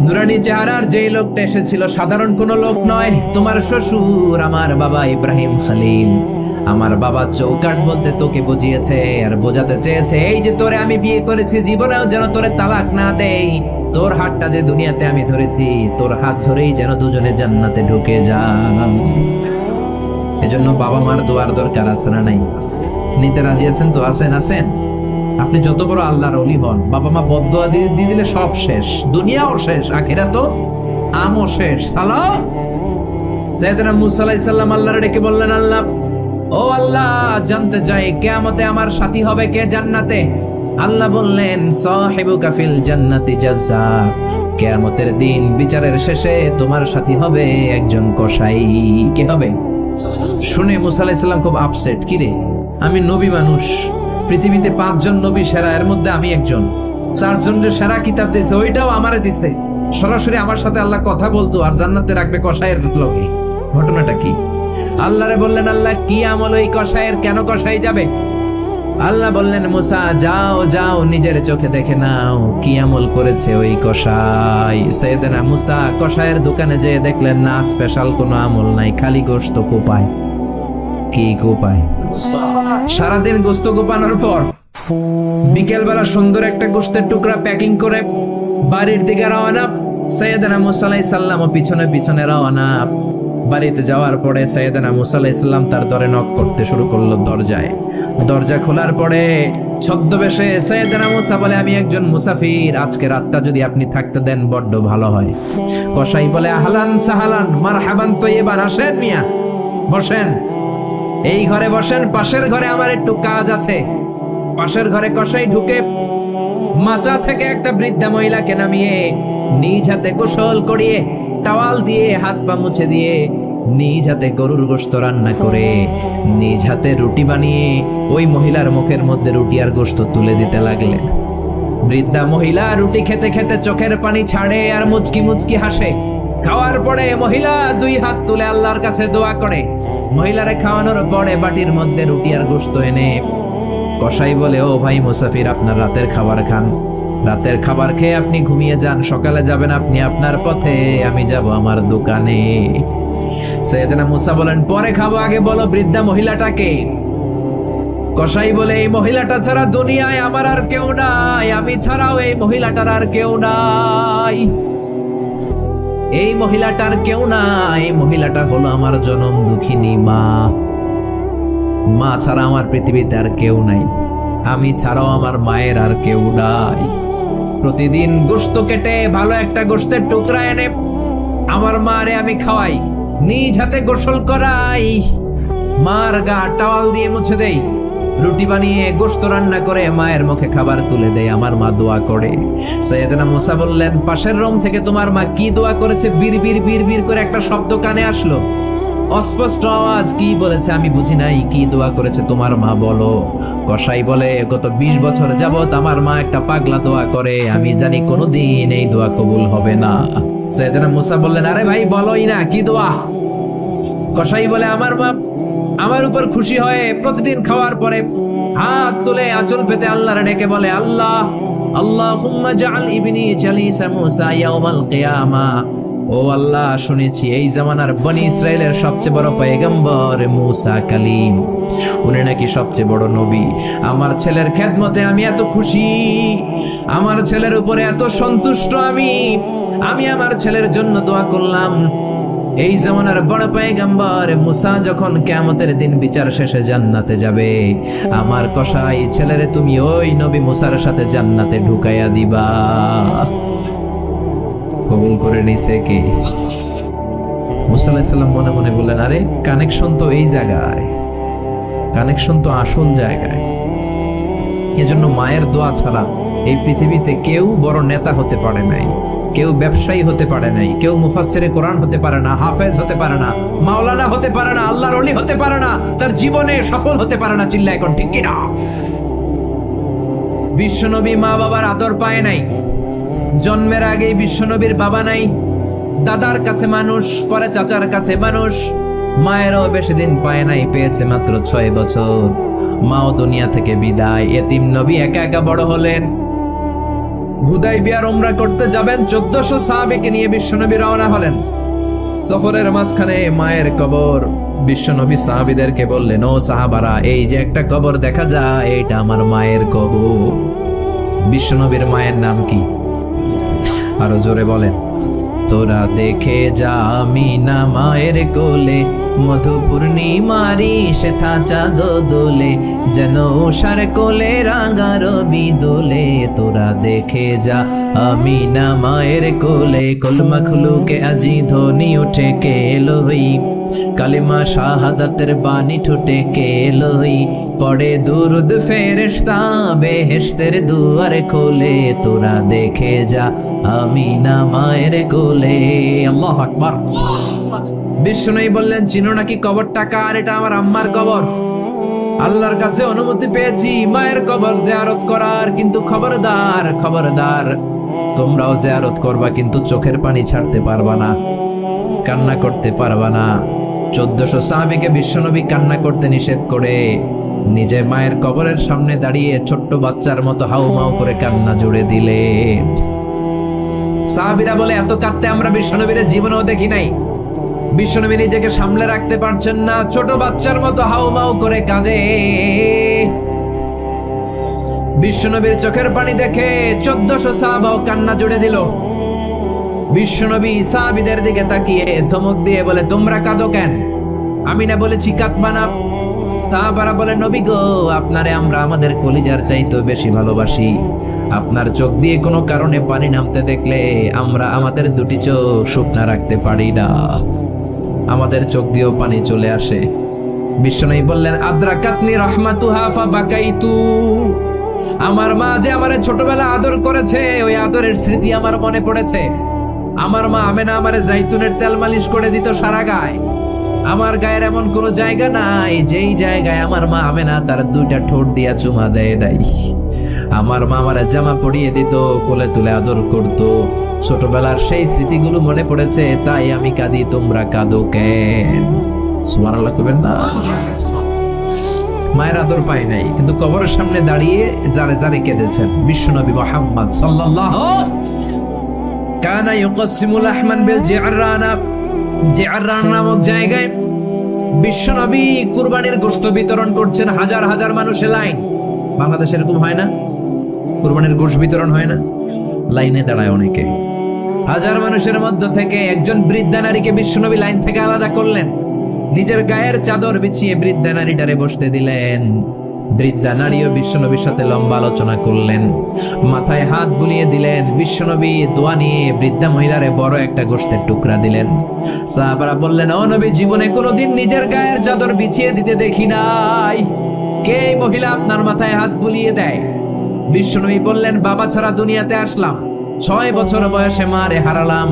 নুরানি চেহারার যে লোকটা এসেছিল সাধারণ কোনো লোক নয়, তোমার শ্বশুর, আমার বাবা ইব্রাহিম খলিল। আমার বাবা চৌকাঠ বলতে তোকে বুঝিয়েছে আর বোঝাতে চেয়েছে, এই যে তোরে আমি বিয়ে করেছি, জীবনেও যেন তোরে তালাক না দেই। তোর হাতটা যে দুনিয়াতে আমি ধরেছি, তোর হাত ধরেই যেন দুজনে জান্নাতে ঢুকে যান। এজন্য বাবা মার দোয়ার দরকার আছে না নাই? নিতে রাজি আছেন তো? আছেন। আপনি যত বড় আল্লাহর ওলি হন, বাবা মা বদদোয়া দিয়ে দিলে সব শেষ, দুনিয়াও শেষ, আখিরাতও আমও শেষ। সালাম। সাইয়েদনা মুসা আলাইহিস সালাম আল্লাহরে ডেকে বললেন, আল্লাহ, ও আল্লাহ, জানতে চাই কিয়ামতে আমার সাথী হবে কে জান্নাতে? আল্লাহ বললেন, সাহিবুকা ফিল জান্নাতি জাযা, কিয়ামতের দিন বিচারের শেষে তোমার সাথী হবে একজন কসাই। কে হবে? শুনে মুসা আলাইহিস সালাম খুব আপসেট। কি রে, আমি নবী মানুষ, পৃথিবীতে 5 জন নবী সেরা, এর মধ্যে আমি একজন। 4 জনের সেরা কিতাব দিয়েছে, ওইটাও আমারে দিছে। সরাসরি আমার সাথে আল্লাহ কথা বলতো আর জান্নাতে রাখবে কসাইয়ের লোকে। ঘটনাটা কি? আল্লাহরে বললেন, আল্লাহ, কি আমল ওই কসাইয়ের, কেন কসাই যাবে? আল্লাহ বললেন, মুসা, যাও নিজের চোখে দেখে নাও কি আমল করেছে ওই কসাই। সাইয়েদনা মুসা কসাইয়ের দোকানে যেয়ে দেখলেন, না, স্পেশাল কোনো আমল নাই, খালি গোশত কোপায়। কি কোপায়? সারাদিন গোশত কোপানোর পর বিকেলবেলা সুন্দর একটা গোশতের টুকরা প্যাকিং করে বাড়ির দিকে রওনা। সাইয়েদনা মুসা আলাইহিস সালাম পিছনে রওনা। বাড়িতে যাওয়ার পরে সাইয়েদনা মুসা আলাইহিস সালাম তার দরে নক করতে শুরু করলো দরজায়। দরজা খোলার পরে ছদ্মবেশে সাইয়েদনা মুসা বলে, আমি একজন মুসাফির, আজকে রাতটা যদি আপনি থাকতে দেন বড্ড ভালো হয়। কসাই বলে, আহলান সাহালান মারহাবান তৈয়বান, আসেন মিয়া, বসেন, এই ঘরে বসেন, পাশের ঘরে আমার একটু কাজ আছে। পাশের ঘরে কসাই ঢুকে মাচা থেকে একটা বৃদ্ধা মহিলাকে নামিয়ে নিজ হাতে গোসল করিয়ে, টাওয়াল দিয়ে হাত পা মুছে দিয়ে, নিজ হাতে গরুর গোশত রান্না করে, নিজ হাতে রুটি বানিয়ে ওই মহিলার মুখের মধ্যে রুটি আর গোশত তুলে দিতে লাগলেন। বৃদ্ধা মহিলা রুটি খেতে খেতে চোখের পানি ছাড়ে আর মুচকি মুচকি হাসে। খাওয়ার পরে মহিলা 2 হাত তুলে আল্লাহর কাছে দোয়া করে। মহিলারে খাওয়ানোর পরে বাটির মধ্যে রুটি আর গোশত এনে কসাই বলে, ও ভাই মুসাফির, আপনার রাতের খাবার খান, রাতের খাবার খেয়ে আপনি ঘুমিয়ে যান, সকালে যাবেন আপনি আপনার পথে, আমি যাব আমার দোকানে। সাইয়েদনা মুসা বলেন, পরে খাবো, আগে বলো বৃদ্ধা মহিলাটাকে। কসাই বলে, এই মহিলাটা ছাড়া দুনিয়ায় আমার আর কেউ নাই, আমি ছাড়াও এই মহিলাটার আর কেউ নাই। এই মহিলাটার কেউ নাই, এই মহিলাটা হলো আমার জনম দুঃখিনী মা। মা ছাড়া আমার পৃথিবীতে আর কেউ নাই, আমি ছাড়াও আমার মায়ের আর কেউ নাই। প্রতিদিন গোশত কেটে ভালো একটা গোশতের টুকরা এনে আমার মারে আমি খাওয়াই, নিজ হাতে গোসল করাই, মার গা টাওয়াল দিয়ে মুছে দেই, রুটি বানিয়ে গোশত রান্না করে মায়ের মুখে খাবার তুলে দেয়, আমার মা দোয়া করে। সাইয়েদনা মুসা বললেন, পাশের রুম থেকে তোমার মা কি দোয়া করেছে? বীর বীর বীর বীর করে একটা শব্দ কানে আসলো, অস্পষ্ট আওয়াজ। কি বলেছে আমি বুঝি নাই, কি দোয়া করেছে তোমার মা বলো। কসাই বলে, গত 20 বছর যাবত আমার মা একটা পাগলা দোয়া করে, আমি জানি কোনোদিন এই দোয়া কবুল হবে না। সাইয়েদনা মুসা বললেন, আরে ভাই বলোই না, কি দোয়া? কসাই বলে, আমার মা আমার উপর খুশি হয়ে প্রতিদিন খাওয়ার পরে হাত তুলে আঁচল পেতে আল্লাহর ডেকে বলে, আল্লাহ আল্লাহুম্মা জাআল ইবনি জালিসা মুসা ইয়াউমাল কিয়ামা। ও আল্লাহ, শুনেছি এই জামানার বনি ইসরাইলের সবচেয়ে বড় পয়গম্বর মুসা কালিম, উনি নাকি সবচেয়ে বড় নবী। আমার ছেলের খেদমতে আমি এত খুশি, আমার ছেলের উপরে এত সন্তুষ্ট আমি আমার ছেলের জন্য দোয়া করলাম। এই জামানার বড় পয়গম্বর মুসা যখন কিয়ামতের দিন বিচার শেষে জান্নাতে যাবে, আমার কসাই ছেলেরে তুমি ওই নবী মুসার সাথে জান্নাতে ঢুকাইয়া দিবা। কবুল করে নিছে কে? মুসা আলাইহিস সালাম মনে মনে বললেন, আরে কানেকশন তো এই জায়গায়, কানেকশন তো আসল জায়গায়। এজন্য মায়ের দোয়া ছাড়া এই পৃথিবীতে কেউ বড় নেতা হতে পারে নাই, কেউ ব্যবসায়ী হতে পারে নাই, কেউ মুফাসসিরে কোরআন হতে পারে না, হাফেজ হতে পারে না, মাওলানা হতে পারে না, আল্লাহর ওলি হতে পারে না, তার জীবনে সফল হতে পারে না। চিল্লা এখন ঠিক কিনা? বিশ্বনবী মা বাবার আদর পায় নাই, জন্মের আগেই বিশ্বনবীর বাবা নাই, দাদার কাছে মানুষ, পরে চাচার কাছে মানুষ, মায়েরও বেশি দিন পায় নাই, পেয়েছে মাত্র 6 বছর। মাও দুনিয়া থেকে বিদায়, এতিম নবী একা একা বড় হলেন। হুদাইবিয়ার উমরা করতে যাবেন, 1400 সাহাবীকে নিয়ে বিশ্বনবী রওনা হলেন। সফরের মাঝখানে মায়ের কবর। বিশ্বনবী সাহাবীদেরকে বললেন, ও সাহাবারা, এই যে একটা কবর দেখা যায়, এটা আমার মায়ের কবর। বিশ্বনবীর মায়ের নাম কি? আরো জোরে বলেন। তোরা দেখে যা আমিনা মায়ের কোলে, মধু পূর্ণিমারি সেথা চাঁদ দোলে, যেন উষার কোলে রাঙা রবি দোলে। তোরা দেখে যা আমিনা মায়ের কোলে, কলমা খুলুকে আজি ধ্বনি উঠে কে এলোই, কালিমা শাহাদাতের বাণী ঠোঁটে কে এলোই, পড়ে দুরুদ ফেরেশতা বেহেশতের দুয়ার খোলে। তোরা দেখে যা আমিনা মায়ের কোলে। আল্লাহু আকবার। বিষ্ণুই বললেন, চিনো নাকি কবরটা কার? এটা আমার আম্মার কবর। আল্লাহর কাছে অনুমতি পেয়েছি মায়ের কবর জিয়ারত করার, কিন্তু খবরদার খবরদার, তোমরাও জিয়ারত করবা, কিন্তু চোখের পানি ছাড়তে পারবা না, কান্না করতে পারবা না। 1400 সাহাবীকে বিশ্বনবী কান্না করতে নিষেধ করে নিজে মায়ের কবরের সামনে দাঁড়িয়ে ছোট্ট বাচ্চার মতো হাউমাউ করে কান্না জুড়ে দিলেন। সাহাবীরা বলে, এত কাঁদতে আমরা বিশ্বনবীর জীবনেও দেখি নাই। বিশ্বনবী নিজেকে সামলে রাখতে পারছেন না, ছোট বাচ্চার মতো হাউমাউ করে কাঁদে। বিশ্বনবীর চোখের পানি দেখে 1400 সাহাবাও কান্না জুড়ে দিল। বিশ্বনবী সাহাবীদের দিকে তাকিয়ে ধমক দিয়ে বলে, তোমরা কাঁদো কেন? আমি না বলেছি কাঁদবা না? সাহাবারা বলে, নবী গো, আপনারে আমরা আমাদের কলিজার চাইতে বেশি ভালোবাসি। আপনার চোখ দিয়ে কোনো কারণে পানি নামতে দেখলে আমরা আমাদের দুটি চোখ শুকনা রাখতে পারি না, আমাদের চোখ দিয়েও পানি চলে আসে। বিশ্বনবী বললেন, আদ্রাকাতনি রাহমাতুহা ফাবাকাইতু। আমার মা যে আমারে ছোটবেলা আদর করেছে, ওই আদরের স্মৃতি আমার মনে পড়েছে। আমার মা আমেনা আমারে জাইতুনের তেল মালিশ করে দিত সারা গায়ে। আমার গায়ের এমন কোন জায়গা নাই যেই জায়গায় আমার মা আমেনা তার 2টা ঠোঁট দিয়া চুমা দেয় নাই। আমার মা আমার জামা পরিয়ে দিত, কোলে তুলে আদর করত। ছোটবেলার সেই স্মৃতিগুলো মনে পড়েছে, তাই আমি কাঁদি। তোমরা কাঁদো কেন? সুবহানাল্লাহ কইবেন না? মায়ের আদর পায় নাই, কিন্তু কবরের সামনে দাঁড়িয়ে জারে জারে কেঁদেছেন বিশ্বনবী মুহাম্মদ সাল্লাল্লাহু। কানা ইউকাসিমুল আহমান বিল জিআরানা। জিআরান নামক জায়গায় বিশ্বনবী কুরবানির গোশত বিতরণ করছেন। হাজার হাজার মানুষের লাইন। বাংলাদেশে এরকম হয় না? কুরবানির গোশত বিতরণ হয় না? লাইনে দাঁড়ায় অনেকে। হাজার মানুষের মধ্য থেকে একজন বৃদ্ধা নারীকে বিশ্বনবী লাইন থেকে আলাদা করলেন। নিজের গায়ের চাদর বিছিয়ে বৃদ্ধা নারীটারে বসতে দিলেন। বৃদ্ধা নারীও বিশ্বনবীর সাথে লম্বা আলোচনা করলেন, মাথায় হাত বুলিয়ে দিলেন। বিশ্বনবী দোয়া নিয়ে বৃদ্ধা মহিলারে বড় একটা গোশতের টুকরা দিলেন। সাহাবারা বললেন, ও নবী, জীবনে কোনোদিন নিজের গায়ের চাদর বিছিয়ে দিতে দেখি নাই, কে এই মহিলা আপনার মাথায় হাত বুলিয়ে দেয়? বিশ্বনবী বললেন, বাবা ছাড়া দুনিয়াতে আসলাম, 6 বছর বয়সে মারে হারালাম,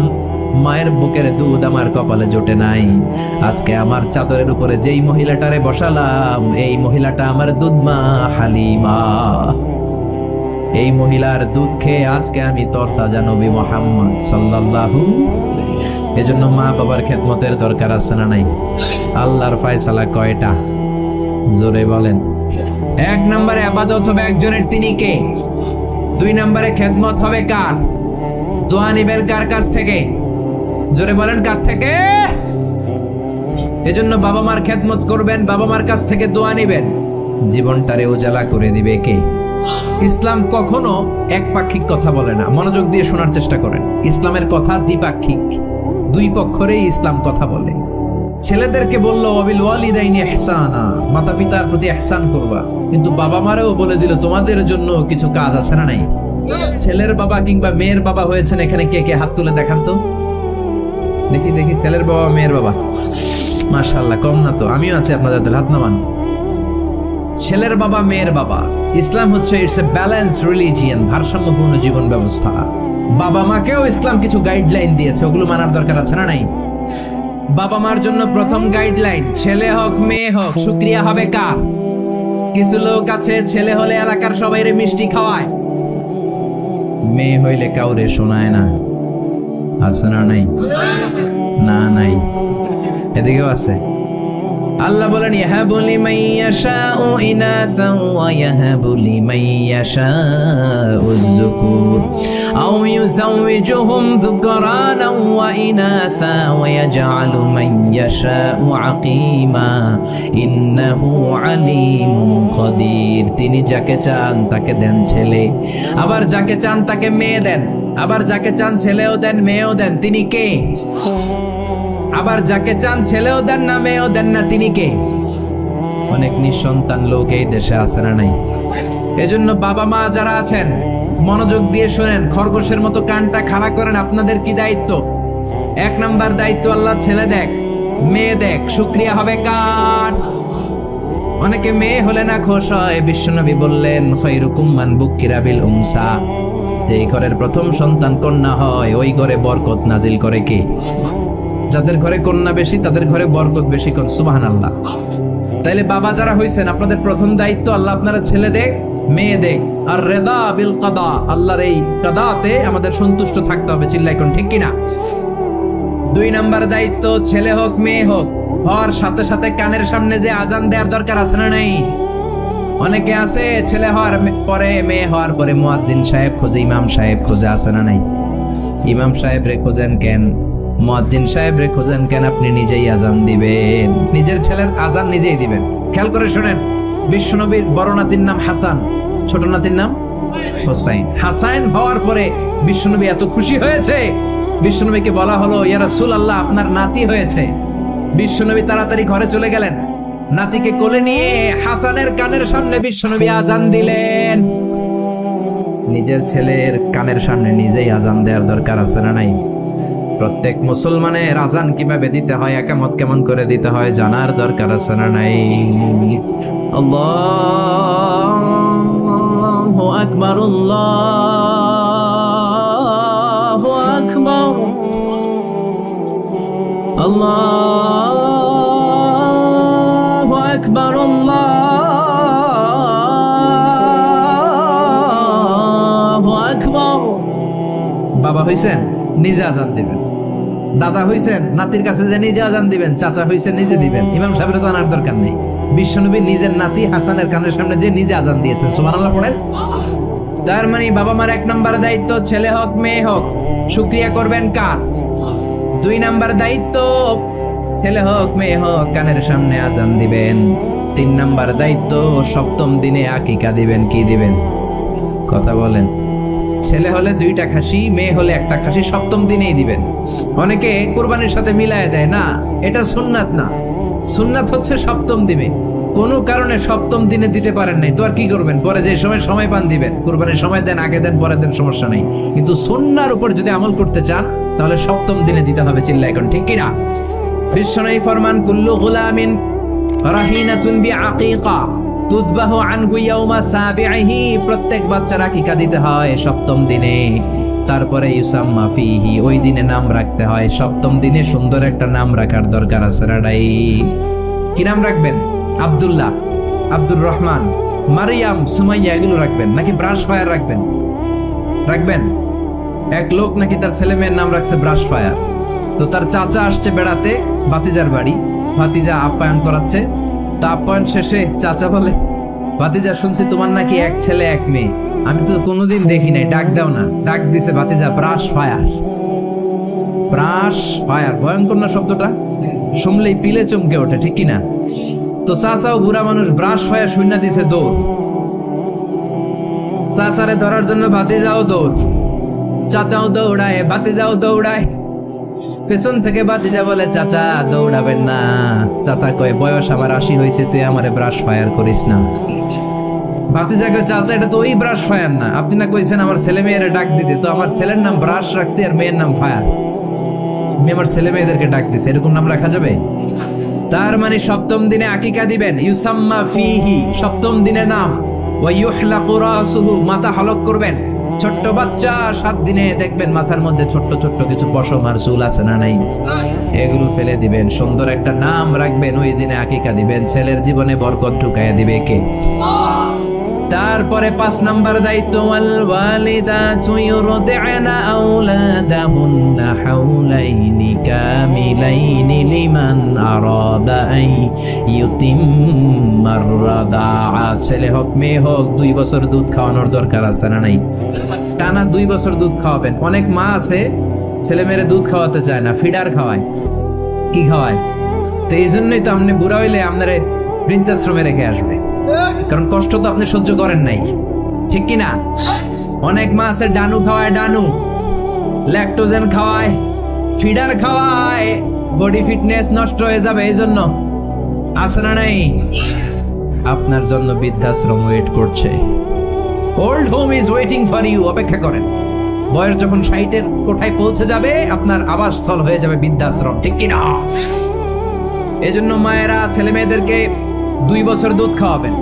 মায়ের বুকের দুধ আমার কপালে জোটে নাই। আজকে আমার চাদরের উপরে যেই মহিলাটারে বসালাম, এই মহিলাটা আমার দুধমা হালিমা। এই মহিলার দুধ খেয়ে আজকে আমি তরতাজা নবী মুহাম্মদ সাল্লাল্লাহু। এজন্য মা বাবার খেদমতের দরকার আছে না নাই? আল্লাহর ফয়সালা কয়টা? জোরে বলেন। 1 নম্বরে ইবাদত হবে একজনের, তিনি কে? 2 নম্বরে খেদমত হবে কার? দোয়া নিবেন কার কাছ থেকে? জোরে বলেন, কার থেকে? এজন্য বাবা মার খেদমত করবেন, বাবা মার কাছ থেকে দোয়া নিবেন। জীবনটারে উজালা করে দিবে কে? ইসলাম কখনো একপাক্ষিক কথা বলে না, মনোযোগ দিয়ে শোনার চেষ্টা করেন। ইসলামের কথা দ্বিপাক্ষিক, দুই পক্ষরেই ইসলাম কথা বলে। ছেলেদেরকে বললো ওয়াবিল ওয়ালিদাইনি ইহসানা, মাতা পিতার প্রতি ইহসান করবা, কিন্তু বাবা মারেও বলে দিল তোমাদের জন্য কিছু কাজ আছে না নাই? ছেলের বাবা কিংবা মেয়ের বাবা হয়েছেন এখানে কে কে? হাত তুলে দেখান তো দেখি দেখি। ছেলের বাবা মেয়ের বাবা, মাশাআল্লাহ, কম না তো? আমিও আছি আপনাদের, হাত নামান। ছেলের বাবা মেয়ের বাবা। ইসলাম হচ্ছে ইটস এ ব্যালেন্সড রিলিজিয়ন, ভারসাম্যপূর্ণ জীবন ব্যবস্থা। বাবা মাকেও ইসলাম কিছু গাইডলাইন দিয়েছে, ওগুলো মানার দরকার আছে না নাই? বাবা মার জন্য প্রথম গাইডলাইন, ছেলে হোক মেয়ে হোক, শুকরিয়া হবে কার? কিছু লোক আছে ছেলে হলে এলাকার সবাইরে মিষ্টি খাওয়ায়, মেয়ে হইলে কাউরে শোনায় না। আছে না নাই? না নাই, এদিকেও আছে। আল্লাহ বলেন, ইয়াহাবু লিমান ইয়াশাউ ইনাসান ওয়া ইয়াহাবু লিমান ইয়াশাউ যুকুর আও ইউযাওয়িজুহুম যুকরানান ওয়া ইনাসা ওয়া ইয়াজআলু মান ইয়াশাউ আকীমা ইন্নাহু আলীমুন কাদির। তিনি যাকে চান তাকে দেন ছেলে, আবার যাকে চান তাকে মেয়ে দেন, আবার যাকে চান ছেলেও দেন মেয়েও দেন। তিনি কে? আবার যাকে চান ছেলেও দেন না মেয়েও দেন না, তিনি কে? অনেক নিঃসন্তান লোক এই দেশে আছে না নাই? এজন্য বাবা মা যারা আছেন মনোযোগ দিয়ে শুনেন, খরগোশের মতো কানটা খাড়া করেন। আপনাদের কি দায়িত্ব? 1 নাম্বার দায়িত্ব, আল্লাহ ছেলে দেখ মেয়ে দেখ, শুকরিয়া হবে কার? অনেকে মেয়ে হলে না খুশ হয়। বিশ্বনবী বললেন, খায়রুকুম মান বুক্কিরা বিল উনসা, যেই ঘরের প্রথম সন্তান কন্যা হয় ওই ঘরে বরকত নাজিল করে কে? যাদের ঘরে কন্যা বেশি তাদের ঘরে বরকত বেশি। কোন সুবহানাল্লাহ। তাইলে বাবা যারা হইছেন, আপনাদের প্রথম দায়িত্ব আল্লাহ আপনারা ছেলে দেখ মেয়ে দেখ, আর রেদা বিল কাদা, আল্লাহর এই কাদাতে আমাদের সন্তুষ্ট থাকতে হবে। চিল্লাই কোন ঠিক কিনা? 2 নাম্বার দায়িত্ব, ছেলে হোক মেয়ে হোক, হওয়ার সাথে সাথে কানের সামনে যে আজান দেওয়ার দরকার আছে না নাই? অনেকে আছে ছেলে হওয়ার পরে মেয়ে হওয়ার পরে মুয়াজ্জিন সাহেব খোঁজে, ইমাম সাহেব খোঁজে, আছে না নাই? ইমাম সাহেব রে খোঁজেন কেন? মুয়াজ্জিন সাহেব রে খোঁজেন কেন? আপনি নিজেই আজান দিবেন, নিজের ছেলের আজান নিজেই দিবেন। খেয়াল করে শুনেন, বিশ্বনবীর বড় নাতির নাম হাসান, ছোট নাতির নাম হোসাইন। হাসান হওয়ার পরে বিশ্বনবী এত খুশি হয়েছে, বিশ্বনবীকে বলা হলো, ইয়া রাসূলুল্লাহ, আপনার নাতি হয়েছে। বিশ্বনবী তাড়াতাড়ি ঘরে চলে গেলেন, নাতিকে কোলে নিয়ে হাসানের কানের সামনে বিশ্বনবী আজান দিলেন। নিজের ছেলের কানের সামনে নিজেই আজান দেওয়ার দরকার আছে না নাই? প্রত্যেক মুসলমানের আজান কিভাবে দিতে হয়, একামত কেমন করে দিতে হয় জানার দরকার আছে না নাই? আল্লাহু আকবার, আল্লাহু আকবার, আল্লাহু আকবার, আল্লাহু আকবার। বাবা হইছেন নিজে আজান দিবেন, দাদা হইছেন নাতির কাছে যে নিজে আজান দিবেন, চাচা হইছেন নিজে দিবেন। ইমাম সাহেবের তো আনার দরকার নেই। বিশ্বনবী নিজের নাতি হাসানের কানের সামনে যে নিজে আজান দিয়েছেন। সুবহানাল্লাহ পড়েন। তার মানে বাবা মার 1 নাম্বার দায়িত্ব, ছেলে হোক মেয়ে হোক, শুকরিয়া করবেন কার? 2 নাম্বার দায়িত্ব, ছেলে হোক মেয়ে হোক কানের সামনে আজান দিবেন। 3 নাম্বার দায়িত্ব, সপ্তম দিনে আকিকা দিবেন। কি দিবেন? কথা বলেন। ছেলে হলে 2টা খাসি, মেয়ে হলে 1টা খাসি, সপ্তম দিনেই দিবেন। অনেকে কুরবানির সাথে মিলায় দেয়, না, এটা সুন্নাত না। সুন্নাত হচ্ছে সপ্তম দিনে। কোনো কারণে সপ্তম দিনে দিতে পারেন নাই, তো আর কি করবেন? পরে যে সময় পান দিবেন। কুরবানির সময় দেন, আগে দেন, পরে দেন, সমস্যা নেই। কিন্তু সুন্নাহর উপর যদি আমল করতে চান তাহলে সপ্তম দিনে দিতে হবে। চিল্লা এখন ঠিক কিনা? বিশ্বনবী ফরমান, কুল্লু গুলামিন রাহিনাতুন বিআকিকা তুযবাহু আনহু ইয়াওমা সাবিহি। প্রত্যেক বাচ্চার আকিকা দিতে হয় সপ্তম দিনে। তারপরে ইউসাম্মা ফিহি, ওই দিনে নাম রাখতে হয়। সপ্তম দিনে সুন্দর একটা নাম রাখার দরকার আছে রাডাই। কি নাম রাখবেন? আব্দুল্লাহ, আব্দুর রহমান, মারিয়াম, সুমাইয়া এগুলো রাখবেন নাকি ব্রাশ ফায়ার রাখবেন? রাখবেন। এক লোক নাকি তার ছেলে মেয়ের নাম রাখছে ব্রাশ ফায়ার। তো তার চাচা আসছে বেড়াতে ভাতিজার বাড়ি, ভাতিজা আপ্যায়ন করাচ্ছে। তা আপ্যায়ন শেষে চাচা বলে, ভাতিজা শুনছি তোমার নাকি এক ছেলে এক মেয়ে, আমি তো কোনোদিন দেখি নাই, ডাক দাও না। ডাক দিছে ভাতিজা ব্রাশ ফায়ার। ব্রাশ ফায়ার ভয়ঙ্কর না শব্দটা? শুনলেই পিলে চমকে ওঠে, ঠিক কিনা? তো চাচাও বুড়া মানুষ, ব্রাশ ফায়ার শূন্য দিছে দৌড়। চাচারে ধরার জন্য ভাতিজাও দৌড়, চাচাও দৌড়ায়, ভাতিজাও দৌড়ায়। পেছন থেকে ভাতিজা বলে, চাচা দৌড়াবেন না। চাচা কয়, বয়স আমার 80 হয়েছে, তুই আমারে ব্রাশ ফায়ার করিস না। ভাতিজা কয়, চাচা এটা তো ওই ব্রাশ ফায়ার না, আপনি না কইছেন আমার ছেলে মেয়েরা ডাক দিতে, তো আমার ছেলের নাম ব্রাশ রাখছি আর মেয়ের নাম ফায়ার, আমি আমার ছেলে মেয়েদেরকে ডাক দিছি, এরকম নাম রাখা যাবে? তার মানে সপ্তম দিনে আকিকা দিবেন। ইউসাম্মা ফিহি, সপ্তম দিনে নাম। ওয়া ইউহলাকু রাসুহু, মাথা হলক করবেন। ছোট্ট বাচ্চা 7 দিনে দেখবেন মাথার মধ্যে ছোট্ট ছোট্ট কিছু পশম আর চুল আছে না নাই, এগুলো ফেলে দিবেন। সুন্দর একটা নাম রাখবেন, ওই দিনে আকিকা দিবেন। ছেলের জীবনে বরকত ঢুকাইয়া দিবে কে? তারপরে 5 নাম্বার দায়িত্ব, ওয়াল ওয়ালিদাতু ইউরদি'না আওলাদাহুন্না হাওলাইনি কামিলাইনি লিমান আরাদা আই ইউতিম্মার রাদাআ। ছেলে হোক মেয়ে হোক 2 বছর দুধ খাওয়ানোর দরকার আছে না নাই? টানা 2 বছর দুধ খাওয়াবেন। অনেক মা আছে ছেলে মেয়েরে দুধ খাওয়াতে চায় না, ফিডার খাওয়ায়। কি খাওয়ায়? তো এই জন্যই তো আপনি বুড়া হইলে আপনারে বৃদ্ধাশ্রমে রেখে আসবে, কারণ কষ্ট তো আপনি সহ্য করেন নাই, ঠিক কি না? অনেক মা আছে ডানু খাওয়ায়, ডানু ল্যাকটোজেন খাওয়ায়, ফিডার খাওয়ায়, বডি ফিটনেস নষ্ট হয়ে যাবে, এই জন্য আছে না নাই? আপনার জন্য বৃদ্ধাশ্রম ওয়েট করছে। Old home is waiting for you. অপেক্ষা করেন, বয়স যখন 60-এর কোঠায় পৌঁছে যাবে আপনার আবাসস্থল হয়ে যাবে বৃদ্ধাশ্রম, ঠিক কি না? এজন্য মায়েরা ছেলে মেয়েদেরকে 2 বছর দুধ খাওয়াবেন।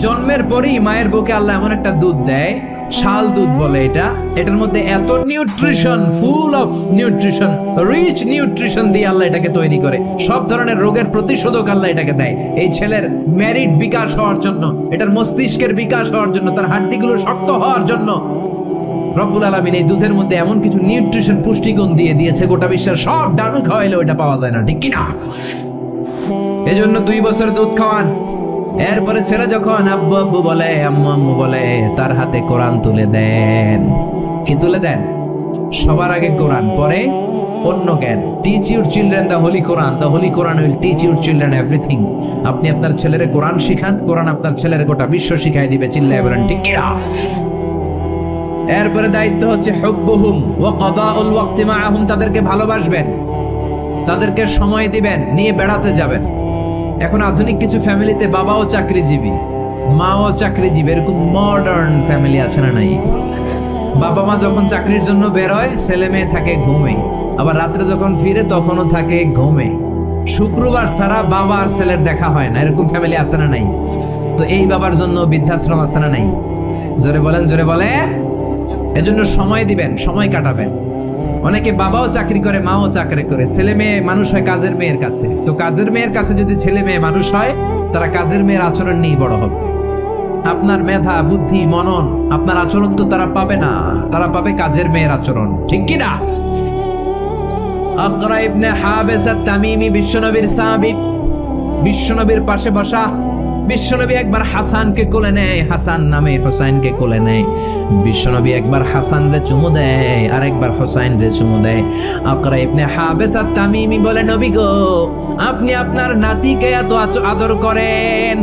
জন্মের পরেই মায়ের বুকে আল্লাহ এমন একটা দুধ দেয়, শাল দুধ বলে এটা। এটার মধ্যে এত nutrition, full of nutrition, rich nutrition দিয়ে আল্লাহ এটাকে তৈরি করে। সব ধরনের রোগের প্রতিষেধক আল্লাহ এটাকে দেয় এই ছেলের মেরিট বিকাশ হওয়ার জন্য, এটার মস্তিষ্কের বিকাশ হওয়ার জন্য, তার হাড্ডিগুলো শক্ত হওয়ার জন্য। রব্বুল আলামিন এই দুধের মধ্যে এমন কিছু নিউট্রিশন, পুষ্টিগুণ দিয়ে দিয়েছে, গোটা বিশ্বের সব ডানু খাওয়াইলেও এটা পাওয়া যায় না, ঠিক কিনা? এজন্য 2 বছর দুধ খাওয়ান। এরপরে ছেলে যখন আব্বু আব্বু বলে, আম্মু আম্মু বলে, তার হাতে কোরআন তুলে দেন। কি তুলে দেন? সবার আগে কোরআন, পরে অন্য জ্ঞান। Teach your children the Holi Quran, the Holi Quran will teach your children everything. আপনি আপনার ছেলেরে কোরআন শিখান, কোরআন আপনার ছেলের গোটা বিশ্ব শিখাই দিবে। চিল্লায় বলেন ঠিক কি না? এরপরে দায়িত্ব হচ্ছে হুব্বুহুম ওয়া কাদাউল ওয়াক্তি মাআহুম, তাদেরকে ভালোবাসবেন, তাদেরকে সময় দিবেন, নিয়ে বেড়াতে যাবেন। এখন আধুনিক কিছু ফ্যামিলিতে বাবাও চাকরিজীবী, মাও চাকরিজীবী, এরকম মডার্ন ফ্যামিলি আছে না নাই? বাবা মা যখন চাকরির জন্য বের হয়, ছেলে মেয়ে থাকে ঘুমে, আবার রাত্রে যখন ফিরে তখনও থাকে ঘুমে। শুক্রবার ছাড়া বাবা আর ছেলের দেখা হয় না, এরকম ফ্যামিলি আছে না নাই? তো এই বাবার জন্য বৃদ্ধাশ্রম আছে না নাই? জোরে বলেন, জোরে বলেন। এজন্য সময় দিবেন, সময় কাটাবেন। অনেকে বাবাও চাকরি করে, মাও চাকরি করে, ছেলে মেয়ে মানুষ হয় কাজের মেয়ের কাছে। তো কাজের মেয়ের কাছে যদি ছেলে মেয়ে মানুষ হয়, তারা কাজের মেয়ের আচরণ নিয়ে বড় হবে। আপনার মেধা, বুদ্ধি, মনন, আপনার আচরণ তো তারা পাবে না, তারা পাবে কাজের মেয়ের আচরণ, ঠিক কি না? আকরা ইবনে হাবিস আত-তামিমি বিশ্বনবীর সাহাবী, বিশ্বনবীর পাশে বসা। বিশ্বনবী একবার হাসানকে কোলে নেয়, হাসান নামে হোসাইনকে কোলে নেয়। বিশ্বনবী একবার হাসান রে চুমু দেয়, আর একবার হোসাইন রে চুমু দেয়। আকরা ইবনে হাবিস আত-তামিমি বলে, নবী গো, আপনি আপনার নাতিকে এত আদর করেন।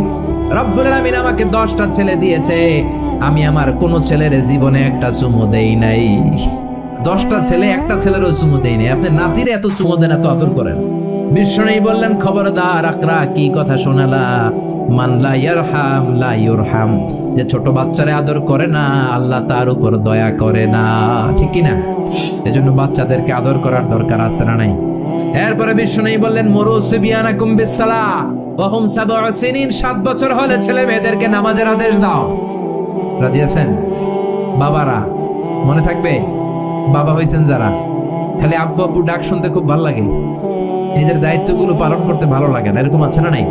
রব্বুল আলামিন আমাকে 10টা ছেলে দিয়েছে, আমি আমার কোন ছেলের জীবনে একটা চুমু দেই নাই। 10টা ছেলে, একটা ছেলেরও চুমু দেই নাই। আপনি নাতির এত চুমু দেন, এত আদর করেন, বিষ্ণু বললেন, খবরদার আকরা, কি কথা শোনালা? মান লা ইয়ারহাম লা ইউরহাম, যে ছোট বাচ্চারে আদর করে না আল্লাহ তার উপর দয়া করে না, ঠিক কি না? এজন্য বাচ্চাদেরকে আদর করার দরকার আছে না নাই? এরপরে বিষ্ণু বললেন, মুরু সিবিয়ানাকুম বিসসালাহ ওয়া হুম সাবউ সিনিন, 7 বছর হলে ছেলে মেয়েদেরকে নামাজের আদেশ দাও। রাজি আছেন? বাবারা মনে থাকবে, বাবা হইছেন যারা, খালি আব্বু আব্বু ডাক শুনতে খুব ভালো লাগে, নিজের দায়িত্বগুলো পালন করতে ভালো লাগে না, এরকম আছে না নাই?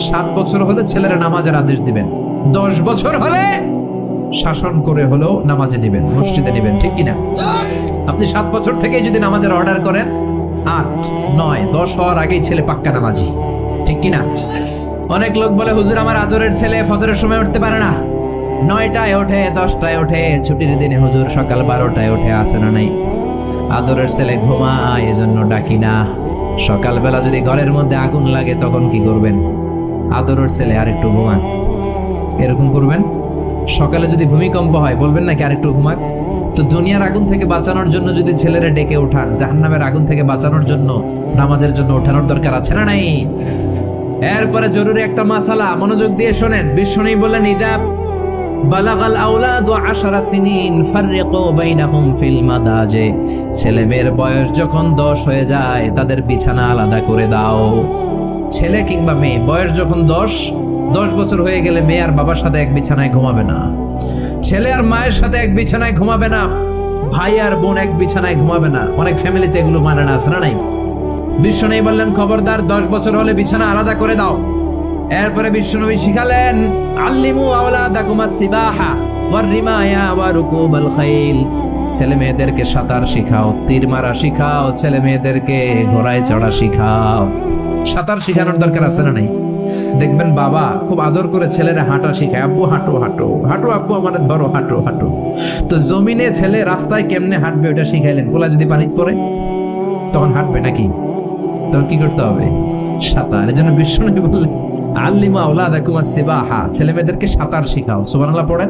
7 বছর হলে ছেলেরা নামাজের আদেশ দিবেন, 10 বছর হলে শাসন করে হলেও নামাজে নিবেন, মসজিদে নিবেন, ঠিক কিনা? আপনি 7 বছর থেকে যদি নামাজের অর্ডার করেন, 8, 9, 10 হওয়ার আগেই ছেলে পাক্কা নামাজি, ঠিক কিনা? অনেক লোক বলে, হুজুর আমার আদরের ছেলে ফজরের সময় উঠতে পারে না, 9টায় ওঠে, 10টায় ওঠে, ছুটির দিনে হুজুর সকাল 12টায় ওঠে, আসে না নাই? আদরের ছেলে ঘুমায়, এজন্য ডাকি না। সকালবেলা যদি ঘরের মধ্যে আগুন লাগে তখন কি করবেন? আদরের ছেলে আরেকটু ঘুমাক, এরকম করবেন? সকালে যদি ভূমিকম্প হয় বলবেন নাকি আরেকটু ঘুমাক? তো দুনিয়ার আগুন থেকে বাঁচানোর জন্য যদি ছেলেরা ডেকে উঠান, জাহান্নামের আগুন থেকে বাঁচানোর জন্য নামাজের জন্য ওঠানোর দরকার আছে না নাই? এরপরে জরুরি একটা মাসালা, মনোযোগ দিয়ে শোনেন। বিষ্ণু বললেন, ইদা বালাগাল আওলাদু 10 সিনিন ফাররিকু বাইনাহুম ফিল মাদাজি, ছেলে মেয়ের বয়স যখন 10 হয়ে যায় তাদের বিছানা আলাদা করে দাও। ছেলে কিংবা মেয়ে বয়স যখন 10 বছর হয়ে গেলে মেয়ে আর বাবার সাথে এক বিছানায় ঘুমাবে না, ছেলে আর মায়ের সাথে এক বিছানায় ঘুমাবে না, ভাই আর বোন এক বিছানায় ঘুমাবে না। অনেক ফ্যামিলিতে এগুলো মানে না, আছে না নাই? বিষ্ণু বললেন, খবরদার 10 বছর হলে বিছানা আলাদা করে দাও। এরপরে বিশ্বনবী শিখালেন, আল্লিমু আওলাদাকুমাস সিবাহা ওয়ার রিমায়া ওয়া রুকুবাল খাইল, ছেলে মেয়েদেরকে সাঁতার শিখাও, তীর মারা শিখাও, ছেলে মেয়েদেরকে ঘোড়ায় চড়া শিখাও। সাঁতার শিখানোর দরকার আছে না নাই? দেখবেন বাবা খুব আদর করে ছেলেরা হাঁটা শিখায়, আব্বু হাঁটো হাঁটো হাঁটো, আব্বু আমাদের ধরো হাঁটো হাঁটো। তো জমিনে ছেলে রাস্তায় কেমনে হাঁটবে ওটা শিখাইলেন, পোলা যদি পানিতে পড়ে তখন হাঁটবে নাকি? তখন কি করতে হবে? সাঁতার। এজন্য বিশ্বনবী বললেন, আল্লিমা আওলাদাকুমাস সিবাহা, ছেলে মেয়েদেরকে সাঁতার শিখাও। সুবহানাল্লাহ পড়েন,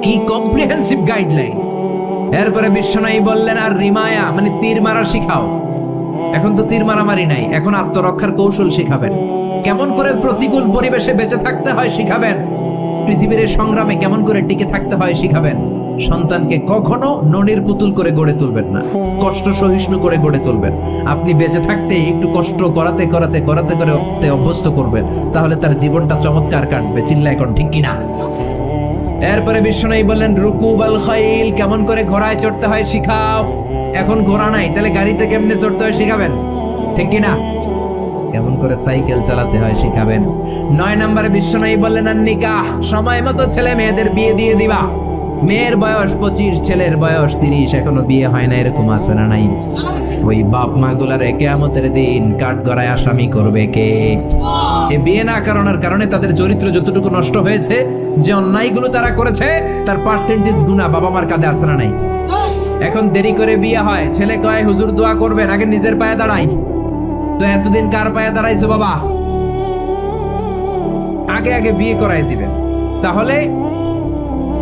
কি কম্প্রিহেন্সিভ গাইডলাইন। এরপরে বিশ্বনবী বললেন, আর রিমায়া মানে তীর মারা শিখাও। এখন তো তীর মারামারি নাই, এখন আত্মরক্ষার কৌশল শিখাবেন, কেমন করে প্রতিকূল পরিবেশে বেঁচে থাকতে হয় শিখাবেন, পৃথিবীর সংগ্রামে কেমন করে টিকে থাকতে হয় শিখাবেন। সন্তানকে কখনো ননির পুতুল করে গড়ে তুলবেন না, কষ্ট সহিষ্ণু করে গড়ে তুলবেন। আপনি বেঁচে থাকতে একটু কষ্ট করাতে করাতে করাতে করে অভ্যস্ত করবেন, তাহলে তার জীবনটা চমৎকার কাটবে। চিল্লা এখন, ঠিক কিনা? এরপরে বিশ্বনবী বললেন, রুকুবাল খাইল, কেমন করে ঘোড়ায় চড়তে হয় শিখাও। এখন ঘোড়া নাই, তাহলে গাড়িতে কেমনে চড়তে হয় শিখাবেন, ঠিক কিনা? কেমন করে সাইকেল চালাতে হয় শিখাবেন। 9 নম্বরে বিশ্বনবী বললেন, আর নিকাহ, সময় মতো ছেলে মেয়েদের বিয়ে দিয়ে দিবা। মেয়ের বয়স 25, ছেলের বয়স 30, এখনো বিয়ে হয় না, এরকম আছে না নাই? ওই বাপ মা গুলারে কিয়ামতের দিন কাঠগড়ায় আসামি করবে কে? এই বিয়ে না করানোর কারণে তাদের চরিত্র যতটুকু নষ্ট হয়েছে, যে অন্যায়গুলো তারা করেছে তার পার্সেন্টেজ গুণা বাবা মার কাঁধে আছে না নাই? এখন দেরি করে বিয়ে হয়, ছেলে কয় হুজুর দোয়া করবেন, আগে নিজের পায়ে দাঁড়াই। তো এতদিন কার পায়ে দাঁড়াইছো বাবা? আগে আগে বিয়ে করাই দিবেন। তাহলে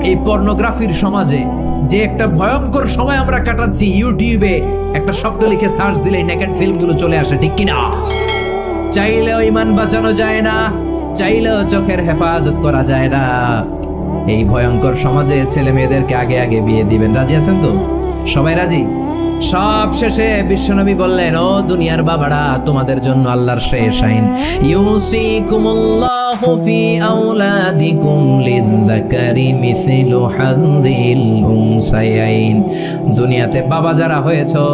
এই পর্নোগ্রাফির সমাজে যে একটা ভয়ঙ্কর সময় আমরা কাটাচ্ছি, ইউটিউবে একটা শব্দ লিখে সার্চ দিলেই নেকেড ফিল্মগুলো চলে আসে, ঠিক কিনা? চাইলেও ঈমান বাঁচানো যায় না, চাইলেও চোখের হেফাজত করা যায় না। এই ভয়ঙ্কর সমাজে ছেলে মেয়েদেরকে আগে আগে বিয়ে দিবেন। রাজি আছেন তো? সবাই রাজি? সব শেষে বিশ্বনবী বললেন, ও দুনিয়ার বাবারা, তোমাদের জন্য আল্লাহর শেষ আইন, ইউসিকুমুল্লাহু ফি আওলাদিকুম লিযযাকারি মিসলু হাযিল উনসায়াইন। দুনিয়াতে বাবা যারা হয়েছো,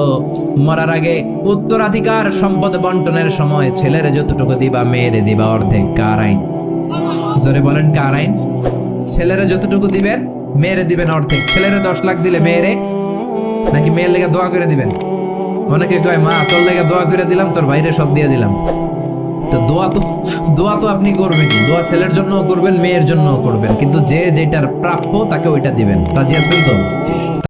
মরার আগে উত্তরাধিকার সম্পদ বন্টনের সময় ছেলের যতটুকু দিবা, মেয়েরে দিবা অর্ধেক। কার আইন? জোরে বলেন, কার আইন? ছেলেরা যতটুকু দিবেন, মেয়েরে দিবেন অর্ধেক। ছেলেরে 10 লাখ দিলে মেয়েরে, নাকি মেয়ের লেগে দোয়া করে দিবেন? অনেকে কয়, মা তোর লেগে দোয়া করে দিলাম, তোর বাইরে সব দিয়ে দিলাম। তো দোয়া তো আপনি করবেনই, দোয়া ছেলের জন্যও করবেন, মেয়ের জন্যও করবেন, কিন্তু যে যেটার প্রাপ্য তাকে ওইটা দিবেন। রাজি আছেন তো?